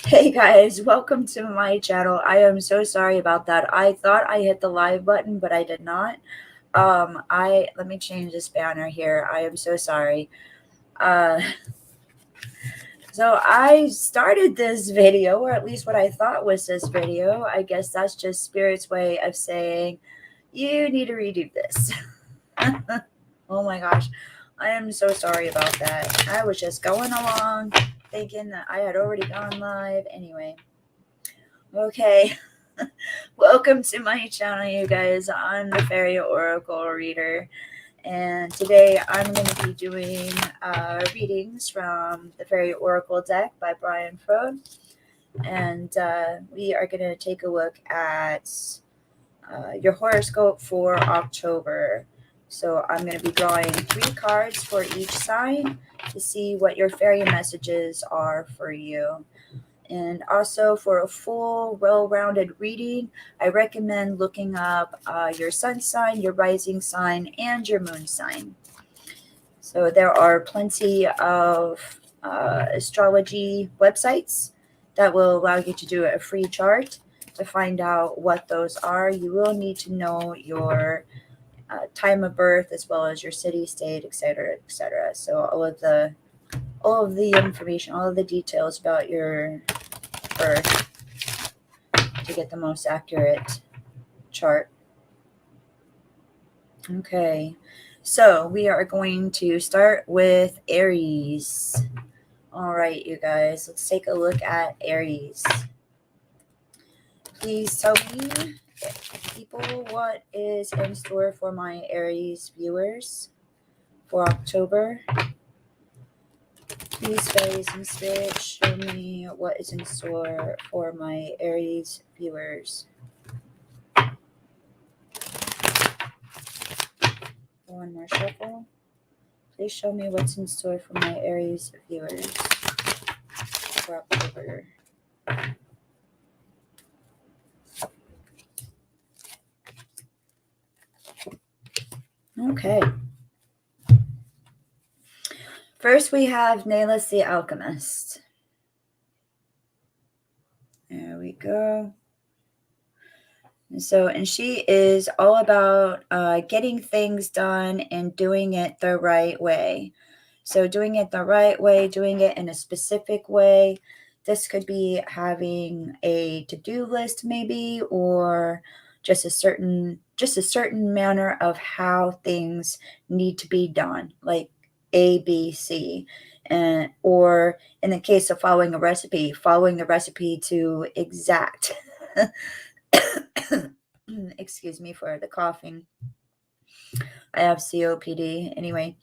Hey guys, welcome to my channel. I am so sorry about that. I thought I hit the live button, but I did not. Let me change this banner here. I am so sorry. Uh so I started this video, or at least what I thought was this video. I guess that's just Spirit's way of saying you need to redo this. Oh my gosh. I am so sorry about that. I was just going along thinking that I had already gone live. Anyway. Okay. Welcome to my channel, you guys. I'm the Fairy Oracle Reader, and today I'm going to be doing readings from the Fairy Oracle deck by Brian Frode, and we are going to take a look at your horoscope for October. So I'm going to be drawing 3 cards for each sign to see what your fairy messages are for you. And also, for a full, well-rounded reading, I recommend looking up your sun sign, your rising sign, and your moon sign. So there are plenty of astrology websites that will allow you to do a free chart. To find out what those are, you will need to know your time of birth, as well as your city, state, etc., etc. So all of the information, all of the details about your birth to get the most accurate chart. Okay, so we are going to start with Aries. All right, you guys, let's take a look at Aries. Please tell me, people, what is in store for my Aries viewers for October. Please, fairies and spirits, show me what is in store for my Aries viewers. One more shuffle. Please show me what's in store for my Aries viewers for October. Okay. First, we have Naylis the Alchemist. There we go. And she is all about getting things done and doing it the right way. So doing it the right way, doing it in a specific way. This could be having a to-do list maybe, or just a certain manner of how things need to be done, like A, B, C. Or in the case of following the recipe to exact. Excuse me for the coughing. I have COPD. Anyway,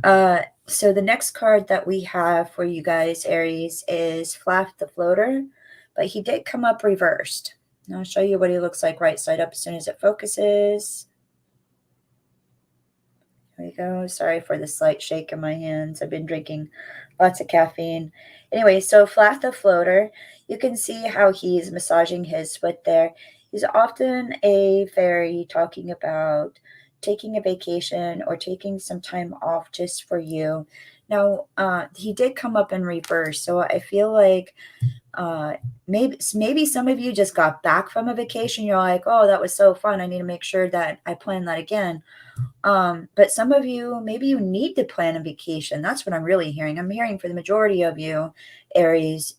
so the next card that we have for you guys, Aries, is Flaff the Floater, but he did come up reversed. And I'll show you what he looks like right side up as soon as it focuses. There we go. Sorry for the slight shake in my hands. I've been drinking lots of caffeine. Anyway, so Flaff the Floater, you can see how he's massaging his foot there. He's often a fairy talking about taking a vacation or taking some time off just for you. Now, he did come up in reverse, so I feel like maybe some of you just got back from a vacation. You're like, oh, that was so fun. I need to make sure that I plan that again. But some of you, maybe you need to plan a vacation. That's what I'm really hearing. I'm hearing for the majority of you, Aries,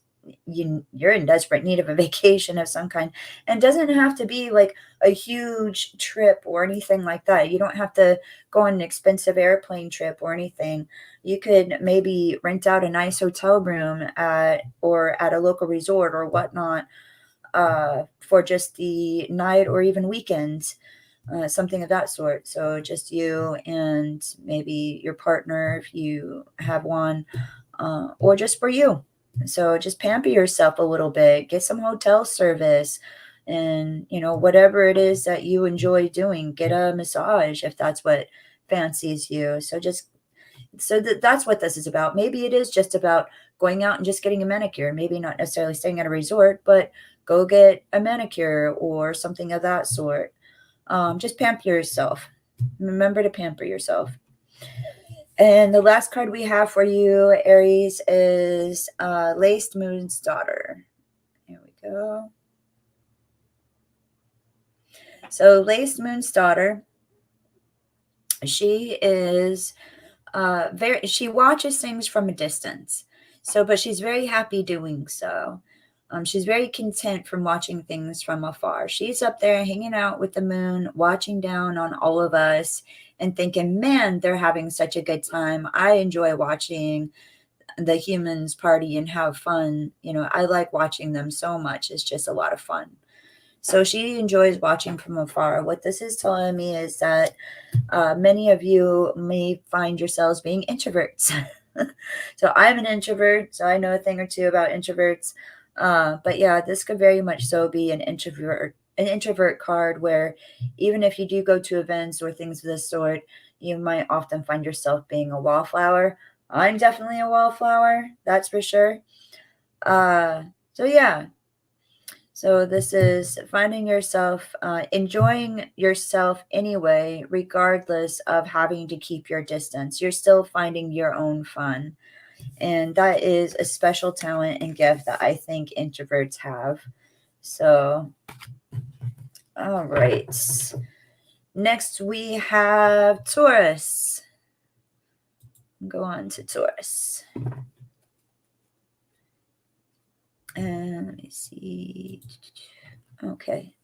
you're in desperate need of a vacation of some kind. And it doesn't have to be like a huge trip or anything like that. You don't have to go on an expensive airplane trip or anything. You could maybe rent out a nice hotel room at a local resort or whatnot for just the night or even weekends. Something of that sort. So just you and maybe your partner, if you have one, or just for you. So just pamper yourself a little bit, get some hotel service, and whatever it is that you enjoy doing, get a massage if that's what fancies you. That's what this is about. Maybe it is just about going out and just getting a manicure. Maybe not necessarily staying at a resort, but go get a manicure or something of that sort. Just pamper yourself. Remember to pamper yourself. And the last card we have for you, Aries, is Laced Moon's Daughter. go. So Lace Moon's daughter, she is she watches things from a distance. So, but she's very happy doing so. She's very content from watching things from afar. She's up there hanging out with the moon, watching down on all of us and thinking, man, they're having such a good time. I enjoy watching the humans party and have fun. You know, I like watching them so much. It's just a lot of fun. So she enjoys watching from afar. What this is telling me is that many of you may find yourselves being introverts. So I'm an introvert, so I know a thing or two about introverts. But yeah, this could very much so be an introvert card where even if you do go to events or things of this sort, you might often find yourself being a wallflower. I'm definitely a wallflower, that's for sure. So yeah, so this is finding yourself, enjoying yourself anyway, regardless of having to keep your distance. You're still finding your own fun. And that is a special talent and gift that I think introverts have. So, all right. Next we have Taurus. Go on to Taurus. And let me see. Okay.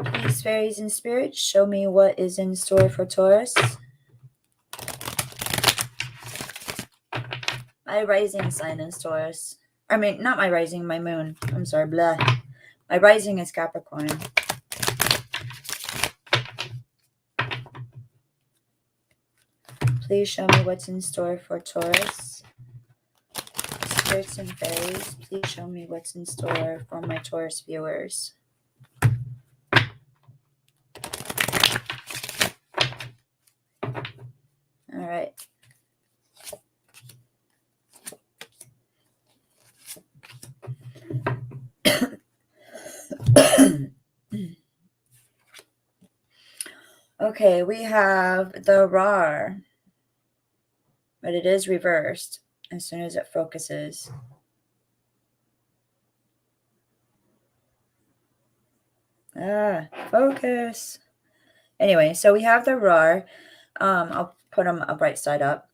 Please, fairies and spirits, show me what is in store for Taurus. My rising sign is Taurus. I mean, not my rising, my moon. I'm sorry, blah. My rising is Capricorn. Please show me what's in store for Taurus. Spirits and fairies, please show me what's in store for my Taurus viewers. All right. Okay, we have the RAR, but it is reversed as soon as it focuses. Focus. Anyway, so we have the RAR. I'll put them a bright side up,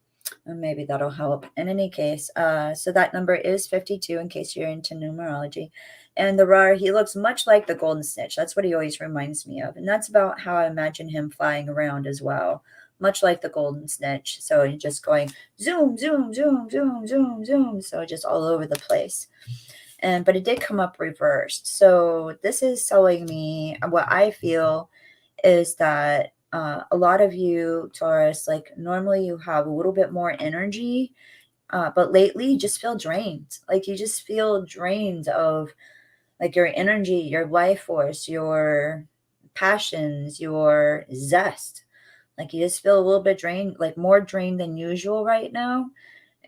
and maybe that'll help. In any case, so that number is 52 in case you're into numerology. And the RAR, he looks much like the golden snitch. That's what he always reminds me of. And that's about how I imagine him flying around as well, much like the golden snitch. So he's just going zoom, zoom, zoom, zoom, zoom, zoom. So just all over the place. But it did come up reversed. So this is telling me what I feel is that a lot of you, Taurus, like normally you have a little bit more energy, but lately you just feel drained. Like you just feel drained of like your energy, your life force, your passions, your zest. Like you just feel a little bit drained, like more drained than usual right now.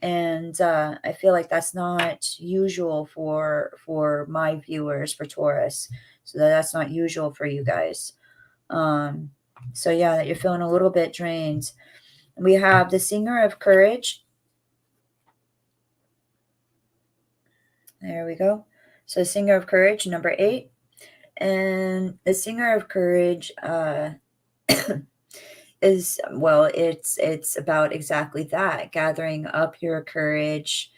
And I feel like that's not usual for my viewers, for Taurus. So that's not usual for you guys. So yeah, that you're feeling a little bit drained. We have the Singer of Courage. There we go. So Singer of Courage, number 8. And the Singer of Courage is, well, it's about exactly that, gathering up your courage,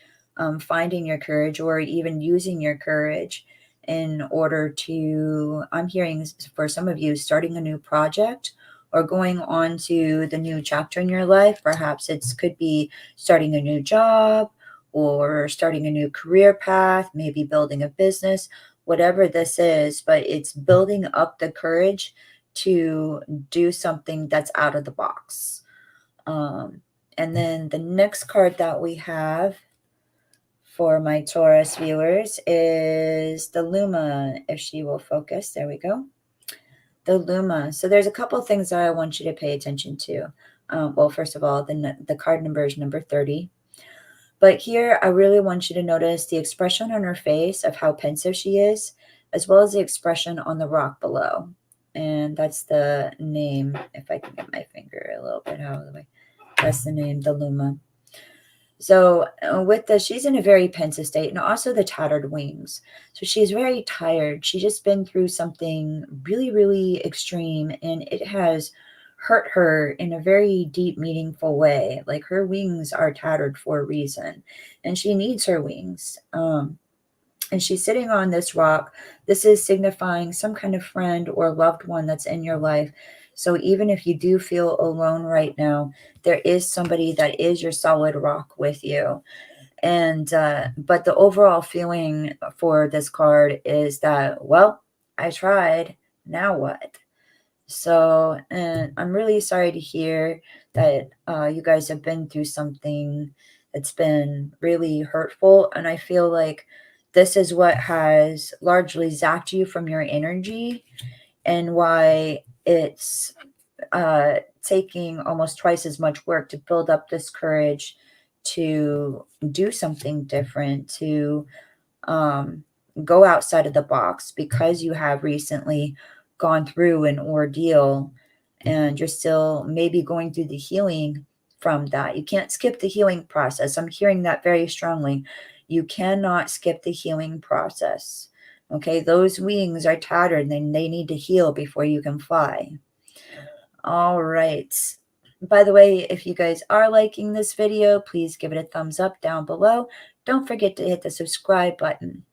finding your courage, or even using your courage in order to, I'm hearing for some of you, starting a new project or going on to the new chapter in your life. Perhaps it could be starting a new job or starting a new career path, maybe building a business, whatever this is, but it's building up the courage to do something that's out of the box. And then the next card that we have for my Taurus viewers is the Luma, if she will focus. There we go. The Luma. So there's a couple of things that I want you to pay attention to. Well, first of all, the card number is number 30. But here, I really want you to notice the expression on her face of how pensive she is, as well as the expression on the rock below. And that's the name, if I can get my finger a little bit out of the way. That's the name, the Luma. So with this, she's in a very pensive state, and also the tattered wings. So she's very tired. She's just been through something really, really extreme, and it has hurt her in a very deep, meaningful way. Like her wings are tattered for a reason, and she needs her wings. And she's sitting on this rock. This is signifying some kind of friend or loved one that's in your life. So even if you do feel alone right now, there is somebody that is your solid rock with you. And but the overall feeling for this card is that, well, I tried. Now what? So, and I'm really sorry to hear that you guys have been through something that's been really hurtful. And I feel like this is what has largely zapped you from your energy, and why it's taking almost twice as much work to build up this courage to do something different, to um, go outside of the box, because you have recently gone through an ordeal and you're still maybe going through the healing from that. You can't skip the healing process. I'm hearing that very strongly. You cannot skip the healing process. Okay, those wings are tattered and they need to heal before you can fly. All right. By the way, if you guys are liking this video, please give it a thumbs up down below. Don't forget to hit the subscribe button.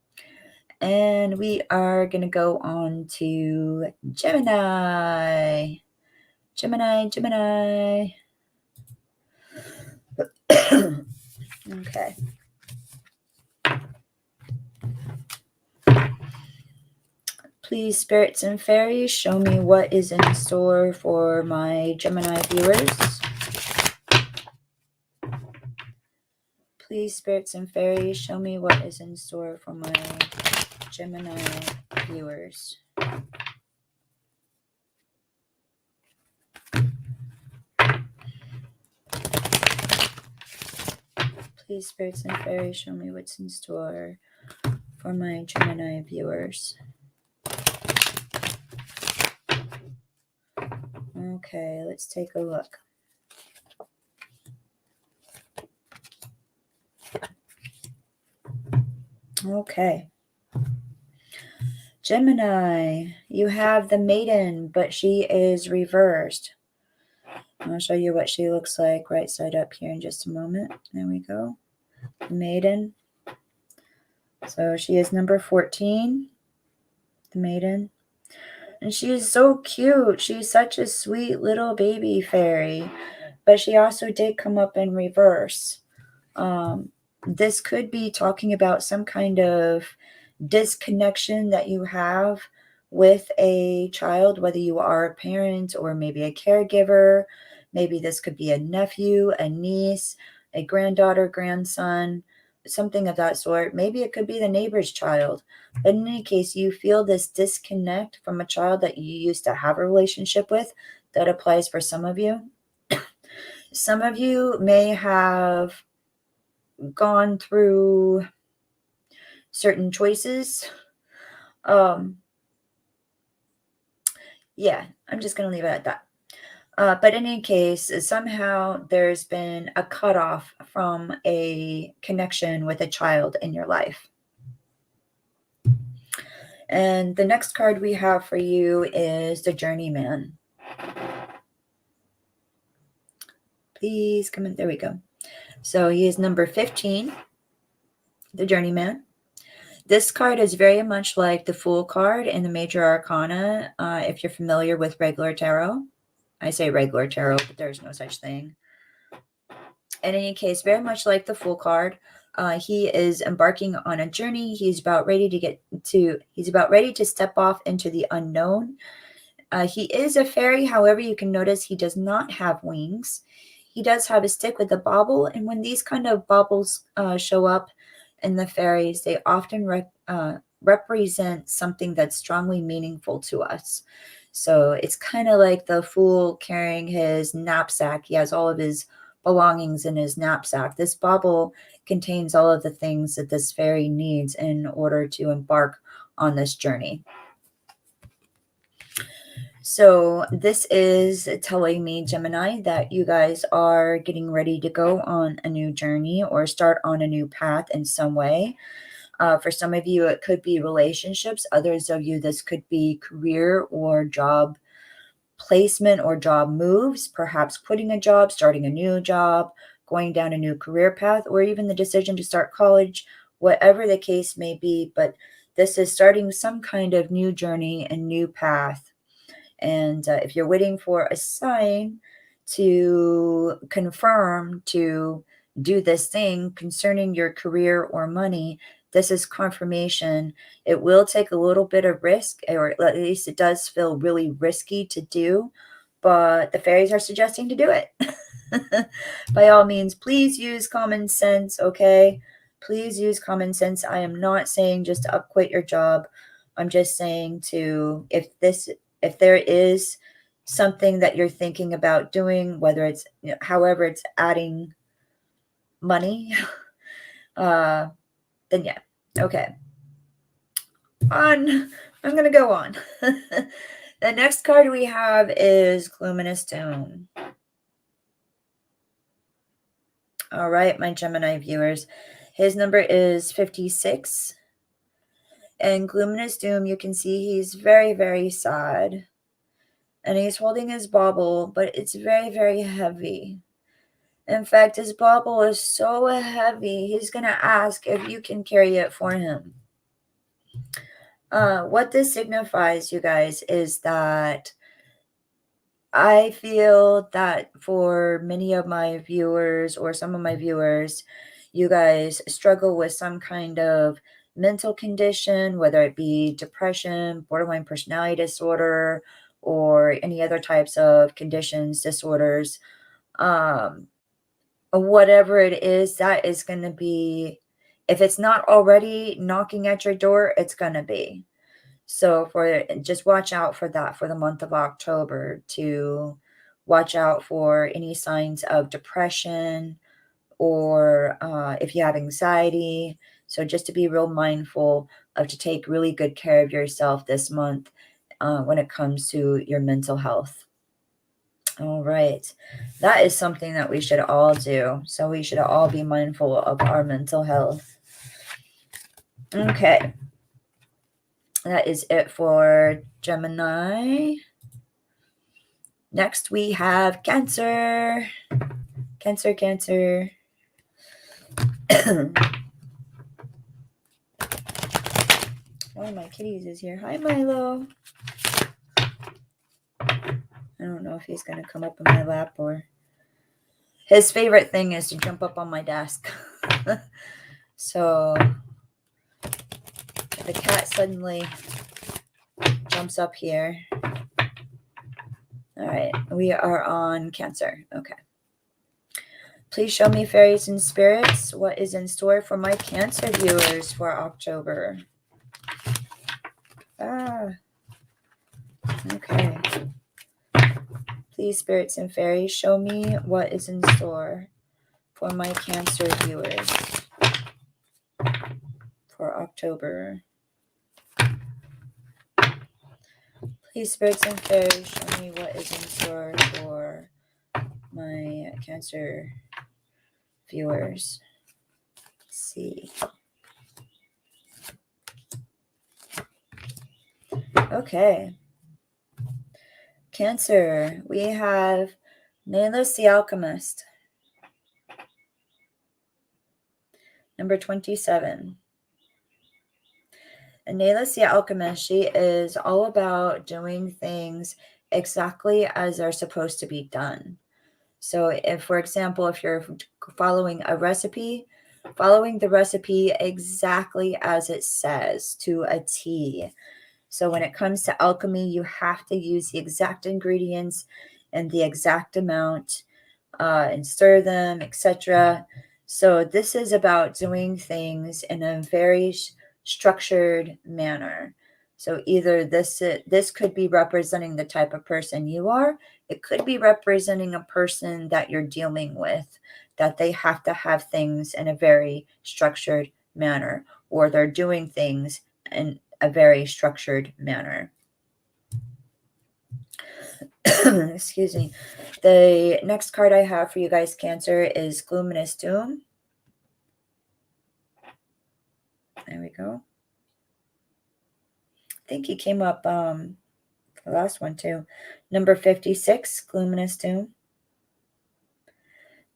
And we are going to go on to Gemini. Gemini. Okay. Please, spirits and fairies, show me what is in store for my Gemini viewers. Please, spirits and fairies, show me what is in store for my Gemini viewers. Please, spirits and fairies, show me what's in store for my Gemini viewers. Okay, let's take a look. Okay. Gemini, you have the Maiden, but she is reversed. I'll show you what she looks like right side up here in just a moment. There we go. The Maiden. So she is number 14, the Maiden. And she is so cute. She's such a sweet little baby fairy. But she also did come up in reverse. This could be talking about some kind of disconnection that you have with a child, whether you are a parent or maybe a caregiver. Maybe this could be a nephew, a niece, a granddaughter, grandson, something of that sort. Maybe it could be the neighbor's child. But in any case, you feel this disconnect from a child that you used to have a relationship with. That applies for some of you. Some of you may have gone through certain choices. Yeah, I'm just going to leave it at that. But in any case, somehow there's been a cutoff from a connection with a child in your life. And the next card we have for you is the Journeyman. Please come in. There we go. So he is number 15, the Journeyman. This card is very much like the Fool card in the Major Arcana, if you're familiar with regular tarot. I say regular tarot, but there's no such thing. In any case, very much like the Fool card, he is embarking on a journey. He's about ready to step off into the unknown. He is a fairy. However, you can notice he does not have wings. He does have a stick with a bauble. And when these kind of baubles show up in the fairies, they often represent something that's strongly meaningful to us. So it's kind of like the Fool carrying his knapsack. He has all of his belongings in his knapsack. This bauble contains all of the things that this fairy needs in order to embark on this journey. So this is telling me, Gemini, that you guys are getting ready to go on a new journey or start on a new path in some way. For some of you, it could be relationships. Others of you, this could be career or job placement or job moves, perhaps quitting a job, starting a new job, going down a new career path, or even the decision to start college, whatever the case may be. But this is starting some kind of new journey and new path. And if you're waiting for a sign to confirm to do this thing concerning your career or money, this is confirmation. It will take a little bit of risk, or at least it does feel really risky to do, but the fairies are suggesting to do it. By all means, please use common sense, okay? Please use common sense. I am not saying just to quit your job. I'm just saying to, if there is something that you're thinking about doing, whether it's, however it's adding money, then yeah. Okay. I'm going to go on. The next card we have is Luminous Doom. All right, my Gemini viewers. His number is 56. And Luminous Doom, you can see he's very, very sad. And he's holding his bauble, but it's very, very heavy. In fact, his bauble is so heavy, he's going to ask if you can carry it for him. What this signifies, you guys, is that I feel that for many of my viewers or some of my viewers, you guys struggle with some kind of mental condition, whether it be depression, borderline personality disorder, or any other types of conditions, disorders. Whatever it is, that is going to be, if it's not already knocking at your door, it's going to be. So just watch out for that for the month of October, to watch out for any signs of depression or if you have anxiety. So just to be real mindful of to take really good care of yourself this month when it comes to your mental health. All right. That is something that we should all do. So we should all be mindful of our mental health. Okay. That is it for Gemini. Next, we have Cancer. Cancer. One of my kitties is here. Hi, Milo. I don't know if he's going to come up in my lap, or his favorite thing is to jump up on my desk. So if the cat suddenly jumps up here. All right, we are on Cancer. Okay. Please show me, fairies and spirits, what is in store for my Cancer viewers for October. Okay. Please, spirits and fairies, show me what is in store for my Cancer viewers for October. Please, spirits and fairies, show me what is in store for my Cancer viewers. Let's see. Okay. Cancer, we have Nihilus the Alchemist. Number 27. And Nihilus the Alchemist, she is all about doing things exactly as they're supposed to be done. So if, for example, if you're following a recipe, following the recipe exactly as it says to a T. So when it comes to alchemy, you have to use the exact ingredients and the exact amount and stir them, etc. So this is about doing things in a very structured manner. So either this could be representing the type of person you are. It could be representing a person that you're dealing with, that they have to have things in a very structured manner, or they're doing things in a very structured manner. Excuse me. The next card I have for you guys, Cancer, is Luminous Doom. There we go. I think he came up the last one too. Number 56, Luminous Doom.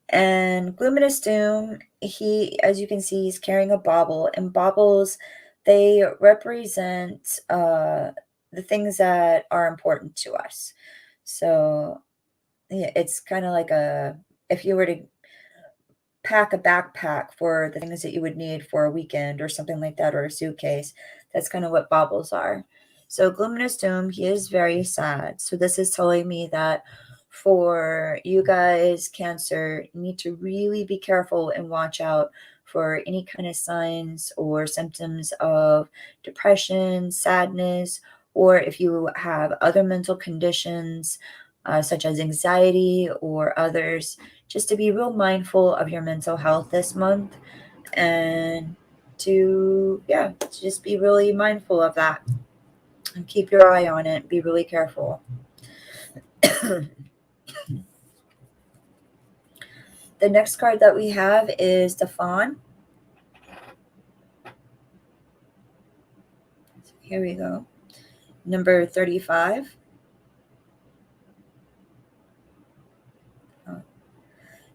And Luminous Doom, as you can see, he's carrying a bauble. And baubles, they represent the things that are important to us. So yeah, it's kind of like if you were to pack a backpack for the things that you would need for a weekend or something like that, or a suitcase. That's kind of what baubles are. So Luminous Doom, he is very sad. So this is telling me that for you guys, Cancer, you need to really be careful and watch out for any kind of signs or symptoms of depression, sadness, or if you have other mental conditions such as anxiety or others, just to be real mindful of your mental health this month, and to just be really mindful of that and keep your eye on it. Be really careful. The next card that we have is the Fawn. Here we go. Number 35.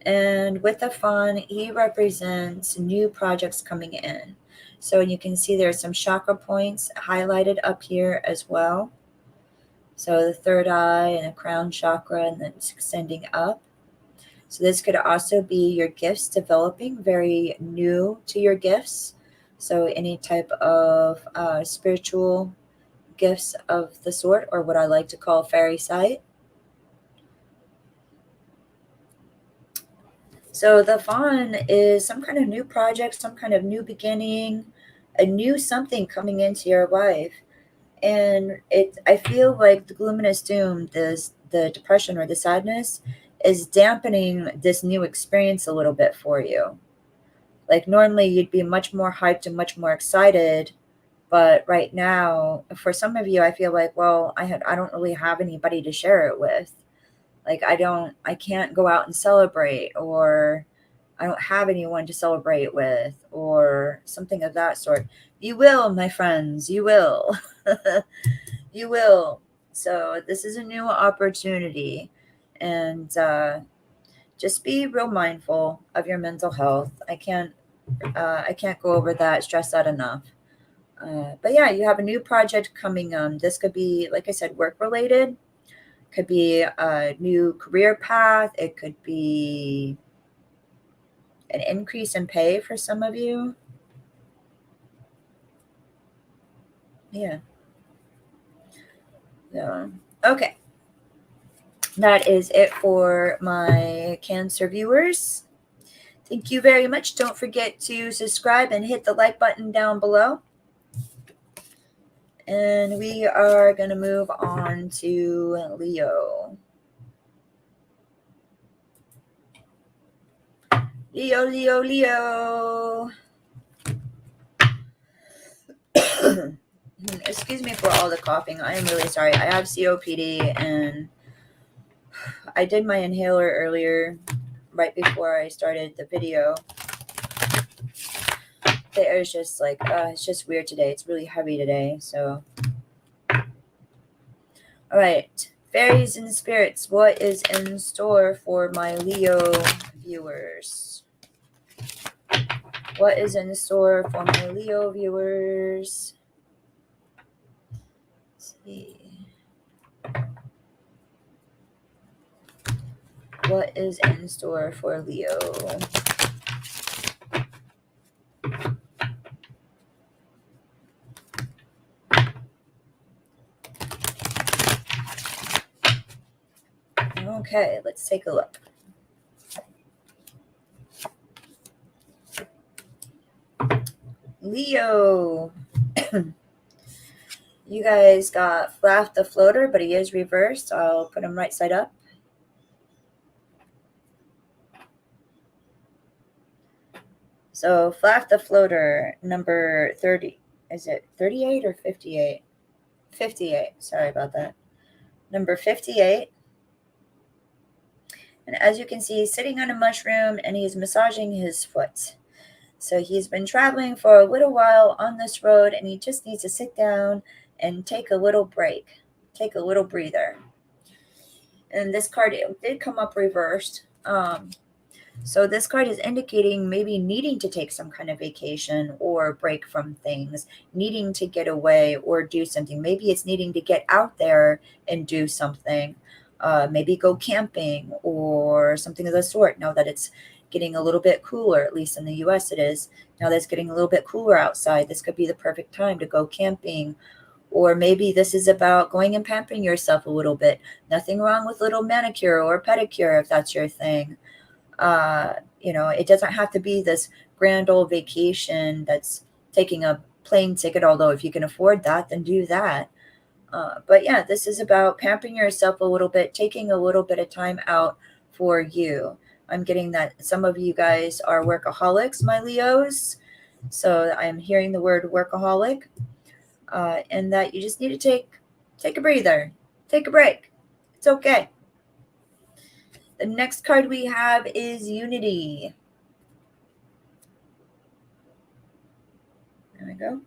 And with the Fawn, he represents new projects coming in. So you can see there's some chakra points highlighted up here as well. So the third eye and the crown chakra, and then it's extending up. So this could also be your gifts developing, very new to your gifts. So any type of spiritual gifts of the sort, or what I like to call fairy sight. So the Fawn is some kind of new project, some kind of new beginning, a new something coming into your life. And I feel like the Luminous Doom, the depression or the sadness, is dampening this new experience a little bit for you. Like normally you'd be much more hyped and much more excited, but right now, for some of you, I feel like, well, I don't really have anybody to share it with. Like I can't go out and celebrate, or I don't have anyone to celebrate with, or something of that sort. You will, my friends, you will. You will. So this is a new opportunity, and just be real mindful of your mental health. I can't go over that, stress that enough. But yeah, you have a new project coming. This could be, like I said, work related. Could be a new career path. It could be an increase in pay for some of you. Yeah. So, okay. That is it for my Cancer viewers. Thank you very much. Don't forget to subscribe and hit the like button down below. And we are going to move on to Leo. Leo, Leo, Leo. Excuse me for all the coughing. I am really sorry. I have COPD, and I did my inhaler earlier, right before I started the video. The air is just like, it's just weird today. It's really heavy today, so. All right. Fairies and spirits, what is in store for my Leo viewers? What is in store for my Leo viewers? Let's see. What is in store for Leo? Okay, let's take a look. Leo. You guys got Flaff the Floater, but he is reversed. I'll put him right side up. So Flaff the Floater, number 30. Is it 38 or 58? 58. Sorry about that. Number 58. And as you can see, he's sitting on a mushroom and he's massaging his foot. So he's been traveling for a little while on this road and he just needs to sit down and take a little break, take a little breather. And this card did come up reversed. So this card is indicating maybe needing to take some kind of vacation or break from things, needing to get away or do something. Maybe it's needing to get out there and do something. Maybe go camping or something of the sort. Now that it's getting a little bit cooler, at least in the US it is. Now that it's getting a little bit cooler outside, this could be the perfect time to go camping. Or maybe this is about going and pampering yourself a little bit. Nothing wrong with little manicure or pedicure if that's your thing. It doesn't have to be this grand old vacation that's taking a plane ticket, although if you can afford that, then do that. But yeah, this is about pampering yourself a little bit, taking a little bit of time out for you. I'm getting that some of you guys are workaholics, my Leos. So I'm hearing the word workaholic, and that you just need to take a breather, take a break. It's okay. The next card we have is Unity. There we go.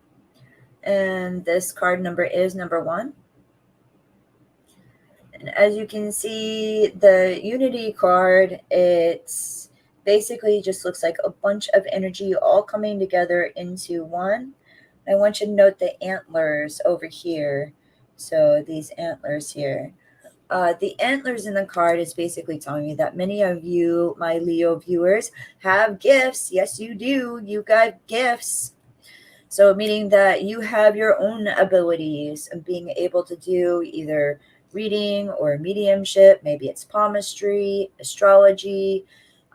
And this card number is number 1. And as you can see, the Unity card, it's basically just looks like a bunch of energy all coming together into one. I want you to note the antlers over here. So these antlers here. The antlers in the card is basically telling me that many of you, my Leo viewers, have gifts. Yes, you do. You got gifts. So meaning that you have your own abilities and being able to do either reading or mediumship. Maybe it's palmistry, astrology.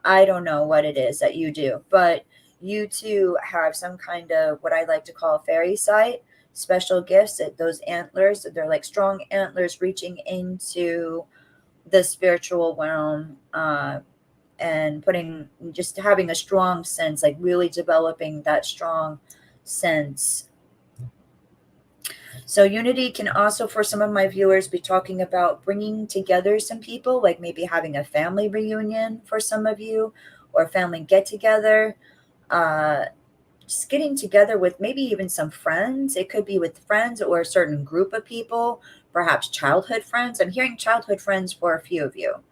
I don't know what it is that you do, but you too have some kind of what I like to call fairy sight, special gifts. That those antlers, they're like strong antlers reaching into the spiritual realm, and just having a strong sense, like really developing that strong sense. So Unity can also, for some of my viewers, be talking about bringing together some people, like maybe having a family reunion for some of you, or a family get together. Just getting together with maybe even some friends. It could be with friends or a certain group of people, perhaps childhood friends. I'm hearing childhood friends for a few of you.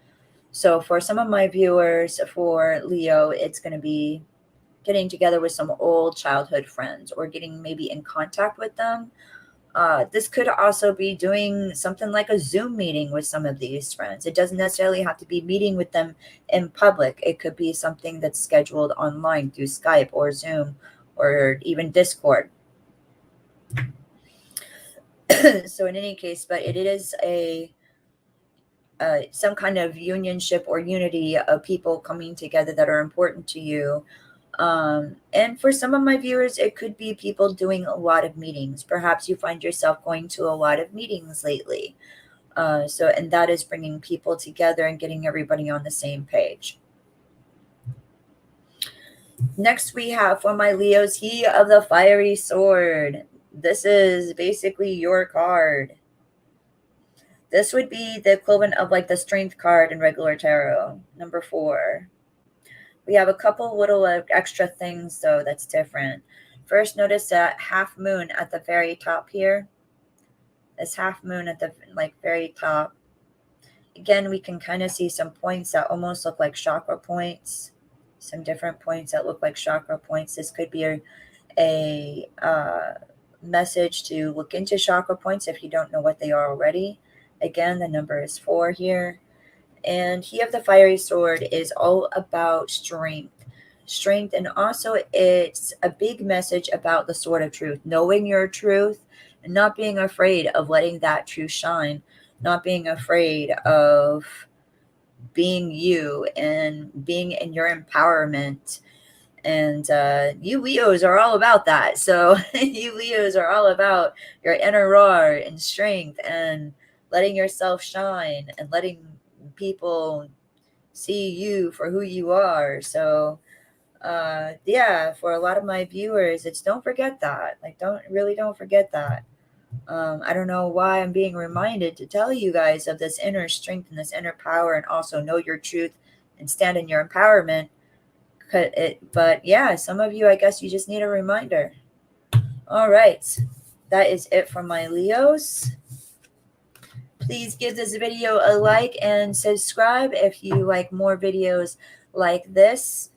So for some of my viewers, for Leo, it's going to be getting together with some old childhood friends or getting maybe in contact with them. This could also be doing something like a Zoom meeting with some of these friends. It doesn't necessarily have to be meeting with them in public. It could be something that's scheduled online through Skype or Zoom or even Discord. So in any case, but it is some kind of unionship or unity of people coming together that are important to you. And for some of my viewers, it could be people doing a lot of meetings. Perhaps you find yourself going to a lot of meetings lately. And that is bringing people together and getting everybody on the same page. Next, we have for my Leos, He of the Fiery Sword. This is basically your card. This would be the equivalent of like the Strength card in regular tarot, number 4. We have a couple little extra things, though, that's different. First, notice that half moon at the very top here. This half moon at the very top. Again, we can kind of see some points that almost look like chakra points. Some different points that look like chakra points. This could be a message to look into chakra points if you don't know what they are already. Again, the number is 4 here. And He of the Fiery Sword is all about strength. Strength, and also it's a big message about the sword of truth. Knowing your truth and not being afraid of letting that truth shine. Not being afraid of being you and being in your empowerment. And you Leos are all about that. So you Leos are all about your inner roar and strength and letting yourself shine and letting people see you for who you are. So yeah, for a lot of my viewers, it's don't forget that. Don't forget that. I don't know why I'm being reminded to tell you guys of this inner strength and this inner power, and also know your truth and stand in your empowerment. But yeah, some of you, I guess you just need a reminder. All right, that is it from my Leos. Please give this video a like and subscribe if you like more videos like this.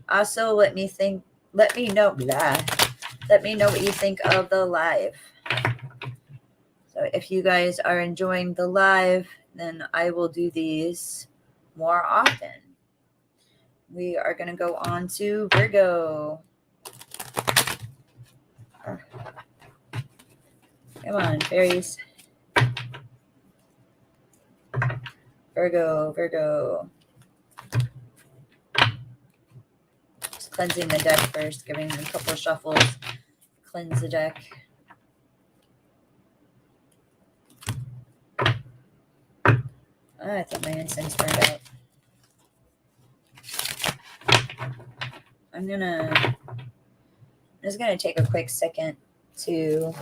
Also, let me know what you think of the live. So if you guys are enjoying the live, then I will do these more often. We are going to go on to Virgo. Come on, fairies. Virgo. Just cleansing the deck first, giving them a couple shuffles. Cleanse the deck. I thought my incense burned out. I'm just gonna take a quick second to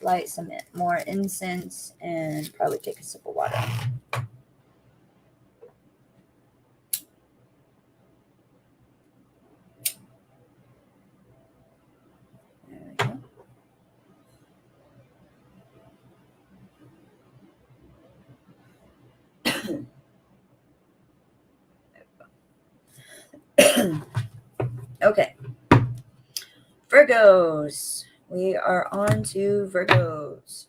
light some more incense and probably take a sip of water. There we go. Okay. Virgos. We are on to Virgos.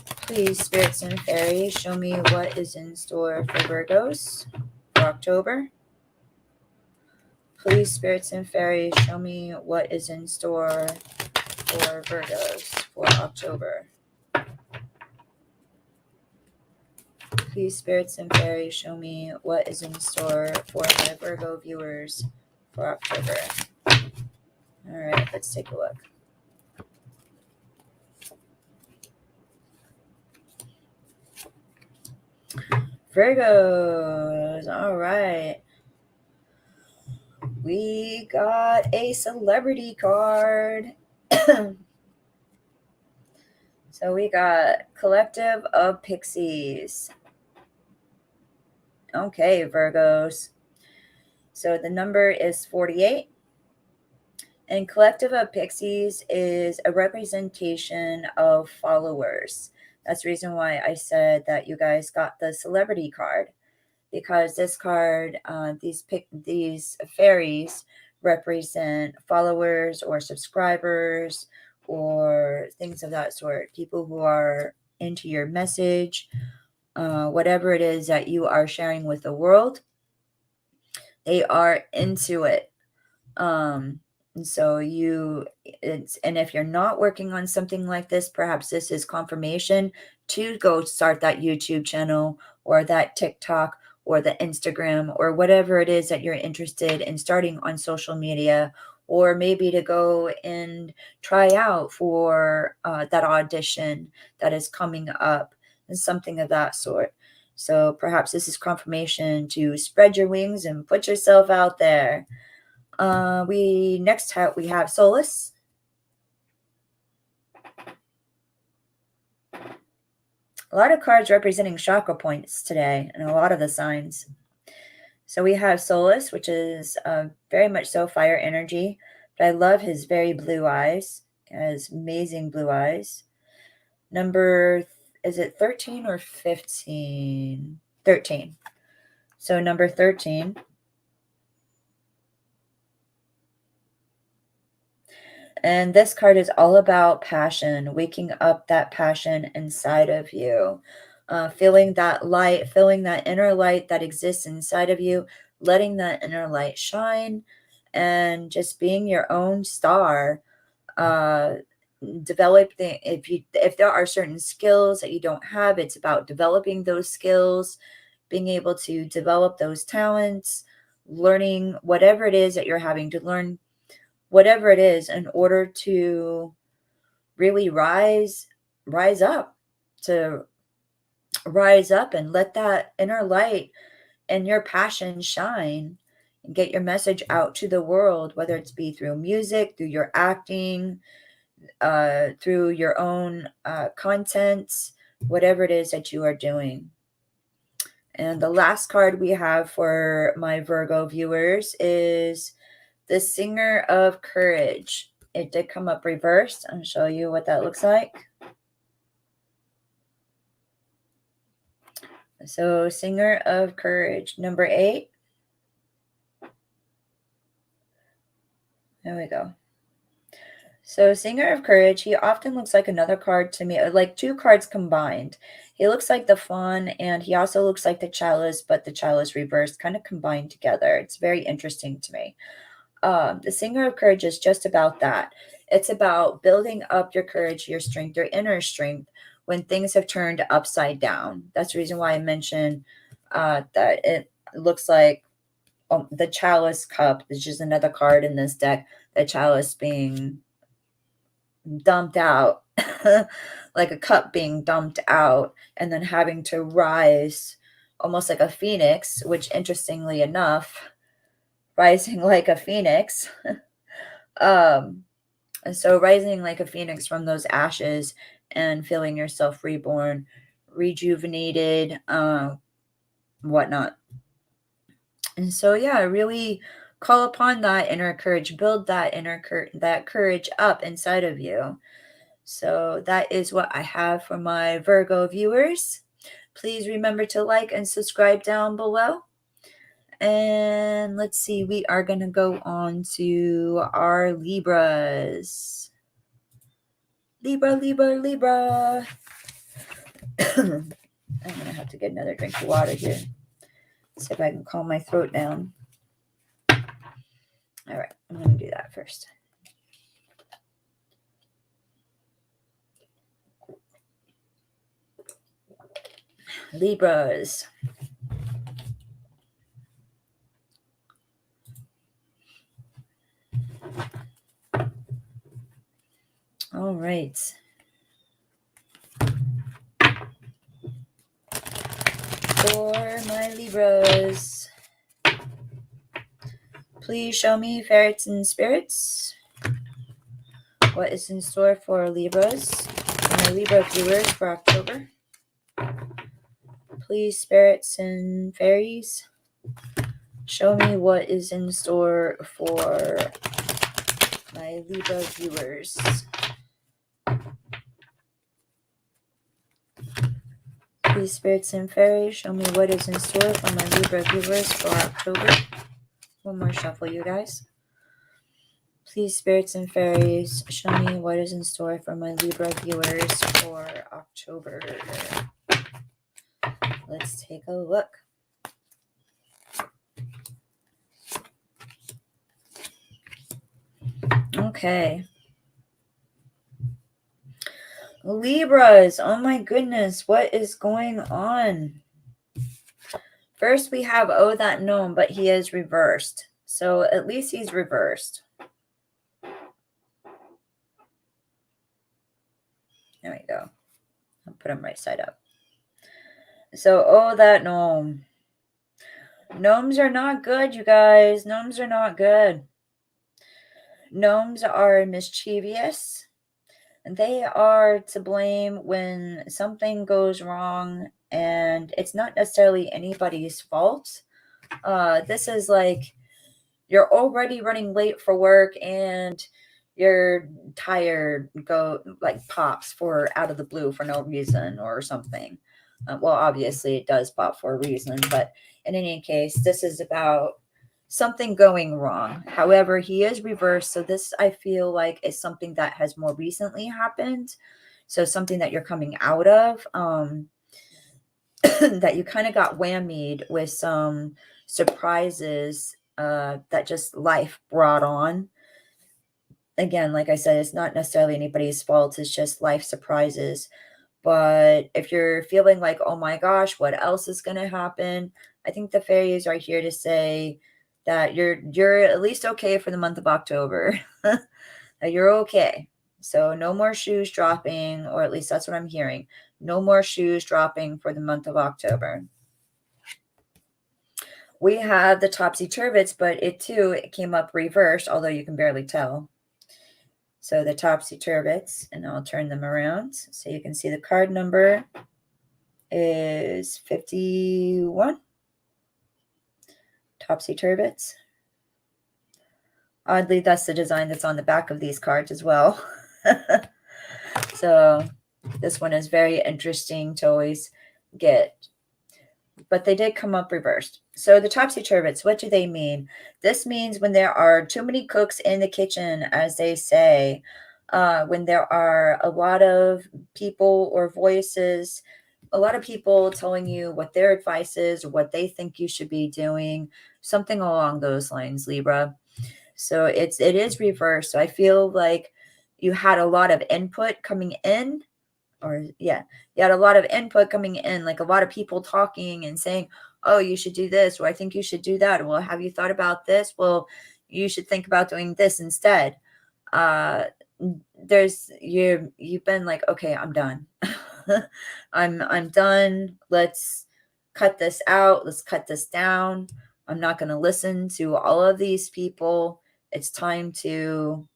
Please, spirits and fairies, show me what is in store for Virgos for October. Please, spirits and fairies, show me what is in store for Virgos for October. Please, spirits and fairies, show me what is in store for my Virgo viewers for October. All right, let's take a look. Virgos, all right. We got a celebrity card. So we got Collective of Pixies. Okay, Virgos. So the number is 48. And Collective of Pixies is a representation of followers. That's the reason why I said that you guys got the celebrity card, because this card, these fairies represent followers or subscribers or things of that sort. People who are into your message, whatever it is that you are sharing with the world, they are into it. And so and if you're not working on something like this, perhaps this is confirmation to go start that YouTube channel or that TikTok or the Instagram or whatever it is that you're interested in starting on social media, or maybe to go and try out for that audition that is coming up and something of that sort. So perhaps this is confirmation to spread your wings and put yourself out there. We have Solus. A lot of cards representing chakra points today and a lot of the signs. So we have Solus, which is very much so fire energy. But I love his very blue eyes. He has amazing blue eyes. Is it 13 or 15? 13. So number 13. And this card is all about passion, waking up that passion inside of you, feeling that light, feeling that inner light that exists inside of you, letting that inner light shine, and just being your own star. If there are certain skills that you don't have, it's about developing those skills, being able to develop those talents, learning whatever it is that you're having to learn, whatever it is, in order to really rise up, and let that inner light and your passion shine and get your message out to the world, whether it's be through music, through your acting, through your own content, whatever it is that you are doing. And the last card we have for my Virgo viewers is the Singer of Courage. It did come up reversed. I'll show you what that looks like. So, Singer of Courage, number 8. There we go. So, Singer of Courage, he often looks like another card to me, like 2 cards combined. He looks like the Fawn, and he also looks like the Chalice, but the Chalice reversed, kind of combined together. It's very interesting to me. The Singer of Courage is just about that. It's about building up your courage, your strength, your inner strength when things have turned upside down. That's the reason why I mentioned that it looks like the Chalice Cup, which is another card in this deck, the Chalice being dumped out, like a cup being dumped out, and then having to rise almost like a phoenix, which interestingly enough, rising like a phoenix. So rising like a phoenix from those ashes and feeling yourself reborn, rejuvenated, whatnot. And so, yeah, really call upon that inner courage, build that that courage up inside of you. So that is what I have for my Virgo viewers. Please remember to like and subscribe down below. And let's see, we are going to go on to our Libras. Libra. I'm going to have to get another drink of water here. See if I can calm my throat down. All right, I'm going to do that first. Libras. All right. For my Libras, please show me, ferrets and spirits, what is in store for Libras, my Libra viewers for October. Please, spirits and fairies, show me what is in store for my Libra viewers. Please, spirits and fairies, show me what is in store for my Libra viewers for October. One more shuffle, you guys. Please, spirits and fairies, show me what is in store for my Libra viewers for October. Let's take a look. Okay. Libras, oh my goodness, what is going on? First, we have, oh, that gnome, but he is reversed. So at least he's reversed. There we go. I'll put him right side up. So, oh, that gnome. Gnomes are not good, you guys. Gnomes are not good. Gnomes are mischievous. They are to blame when something goes wrong, and it's not necessarily anybody's fault. This is like you're already running late for work and your tire pops for out of the blue for no reason or something. Well, obviously it does pop for a reason, but in any case, this is about something going wrong. However, he is reversed, so this I feel like is something that has more recently happened. So something that you're coming out of, that you kind of got whammied with some surprises that just life brought on. Again, like I said, it's not necessarily anybody's fault. It's just life surprises. But if you're feeling like, oh my gosh, what else is going to happen? I think the fairies are here to say that you're at least okay for the month of October. That you're okay. So no more shoes dropping, or at least that's what I'm hearing. No more shoes dropping for the month of October. We have the topsy-turvets, but it came up reversed, although you can barely tell. So the topsy-turvets, and I'll turn them around so you can see the card number is 51. Topsy-turvets. Oddly, that's the design that's on the back of these cards as well. So this one is very interesting to always get. But they did come up reversed. So the topsy-turvets, what do they mean? This means when there are too many cooks in the kitchen, as they say, when there are a lot of people or voices, a lot of people telling you what their advice is or what they think you should be doing, something along those lines, Libra. So it is reversed. So I feel like you had a lot of input coming in, or yeah, you had a lot of input coming in, like a lot of people talking and saying, oh, you should do this, or I think you should do that. Well, have you thought about this? Well, you should think about doing this instead. You've been like, okay, I'm done. I'm done. Let's cut this out. Let's cut this down. I'm not going to listen to all of these people. It's time to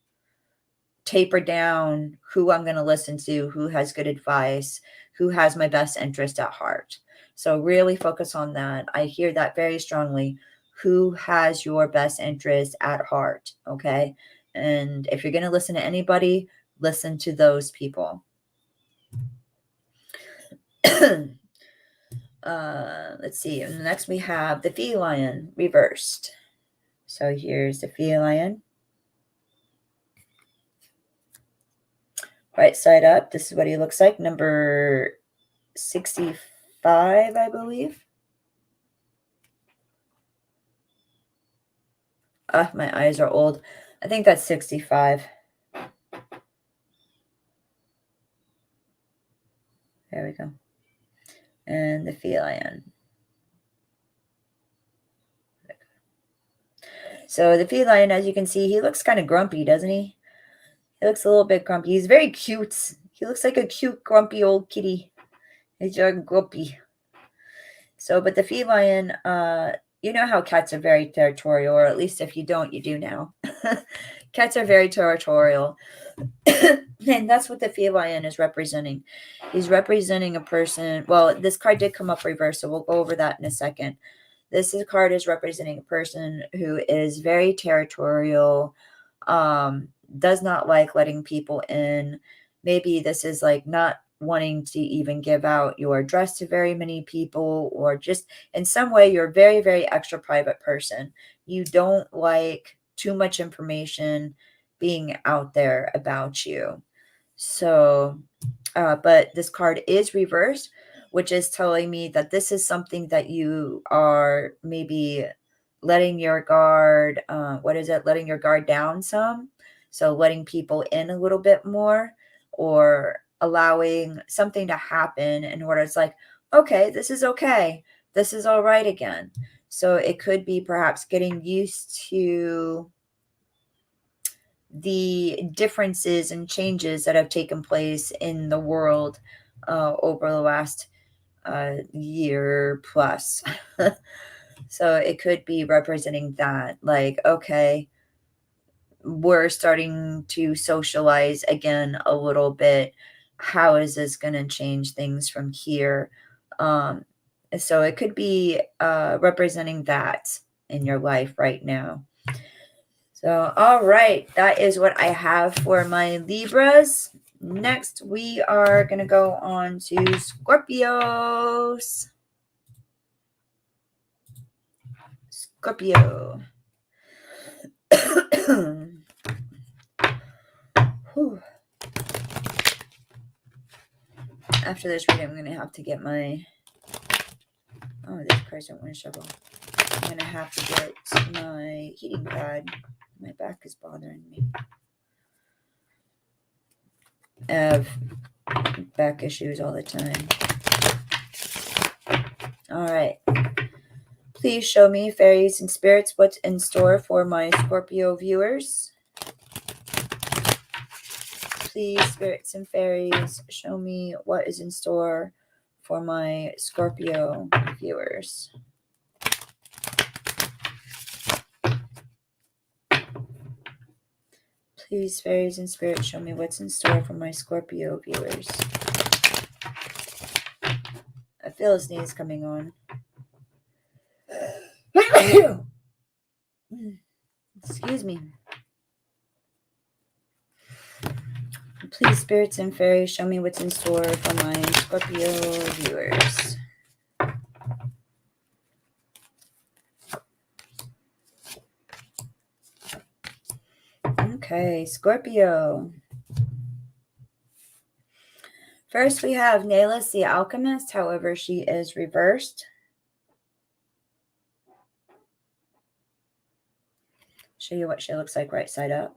taper down who I'm going to listen to, who has good advice, who has my best interest at heart. So really focus on that. I hear that very strongly. Who has your best interest at heart? Okay. And if you're going to listen to anybody, listen to those people. Let's see. And next we have the feline reversed. So here's the feline. Right side up. This is what he looks like. Number 65, I believe. My eyes are old. I think that's 65. There we go. And the feline. So the feline, as you can see, he looks kind of grumpy, doesn't he? He looks a little bit grumpy. He's very cute. He looks like a cute, grumpy old kitty. He's just grumpy. So, but the feline, you know how cats are very territorial, or at least if you don't, you do now. Cats are very territorial. And that's what the feline is representing. He's representing a person. Well, this card did come up reverse, so we'll go over that in a second. This card is representing a person who is very territorial, does not like letting people in. Maybe this is like not wanting to even give out your address to very many people, or just in some way you're a very, very extra private person. You don't like too much information being out there about you. So, but this card is reversed, which is telling me that this is something that you are maybe letting your guard, letting your guard down some. So letting people in a little bit more, or allowing something to happen in order it's like, okay, this is okay. This is all right again. So it could be perhaps getting used to the differences and changes that have taken place in the world over the last year plus. So it could be representing that, like, okay, we're starting to socialize again a little bit. How is this going to change things from here? So it could be representing that in your life right now. So, all right, that is what I have for my Libras. Next, we are going to go on to Scorpios. Scorpio. After this reading, I'm going to have to get my... Oh, this cards don't want to shovel. I'm going to have to get my heating pad. My back is bothering me. I have back issues all the time. All right. Please show me, fairies and spirits, what's in store for my Scorpio viewers. Please, spirits and fairies, show me what is in store for my Scorpio viewers. Please, fairies and spirits, show me what's in store for my Scorpio viewers. I feel a sneeze coming on. Excuse me. Please, spirits and fairies, show me what's in store for my Scorpio viewers. Okay, Scorpio. First, we have Nihilus the Alchemist. However, she is reversed. Show you what she looks like right side up.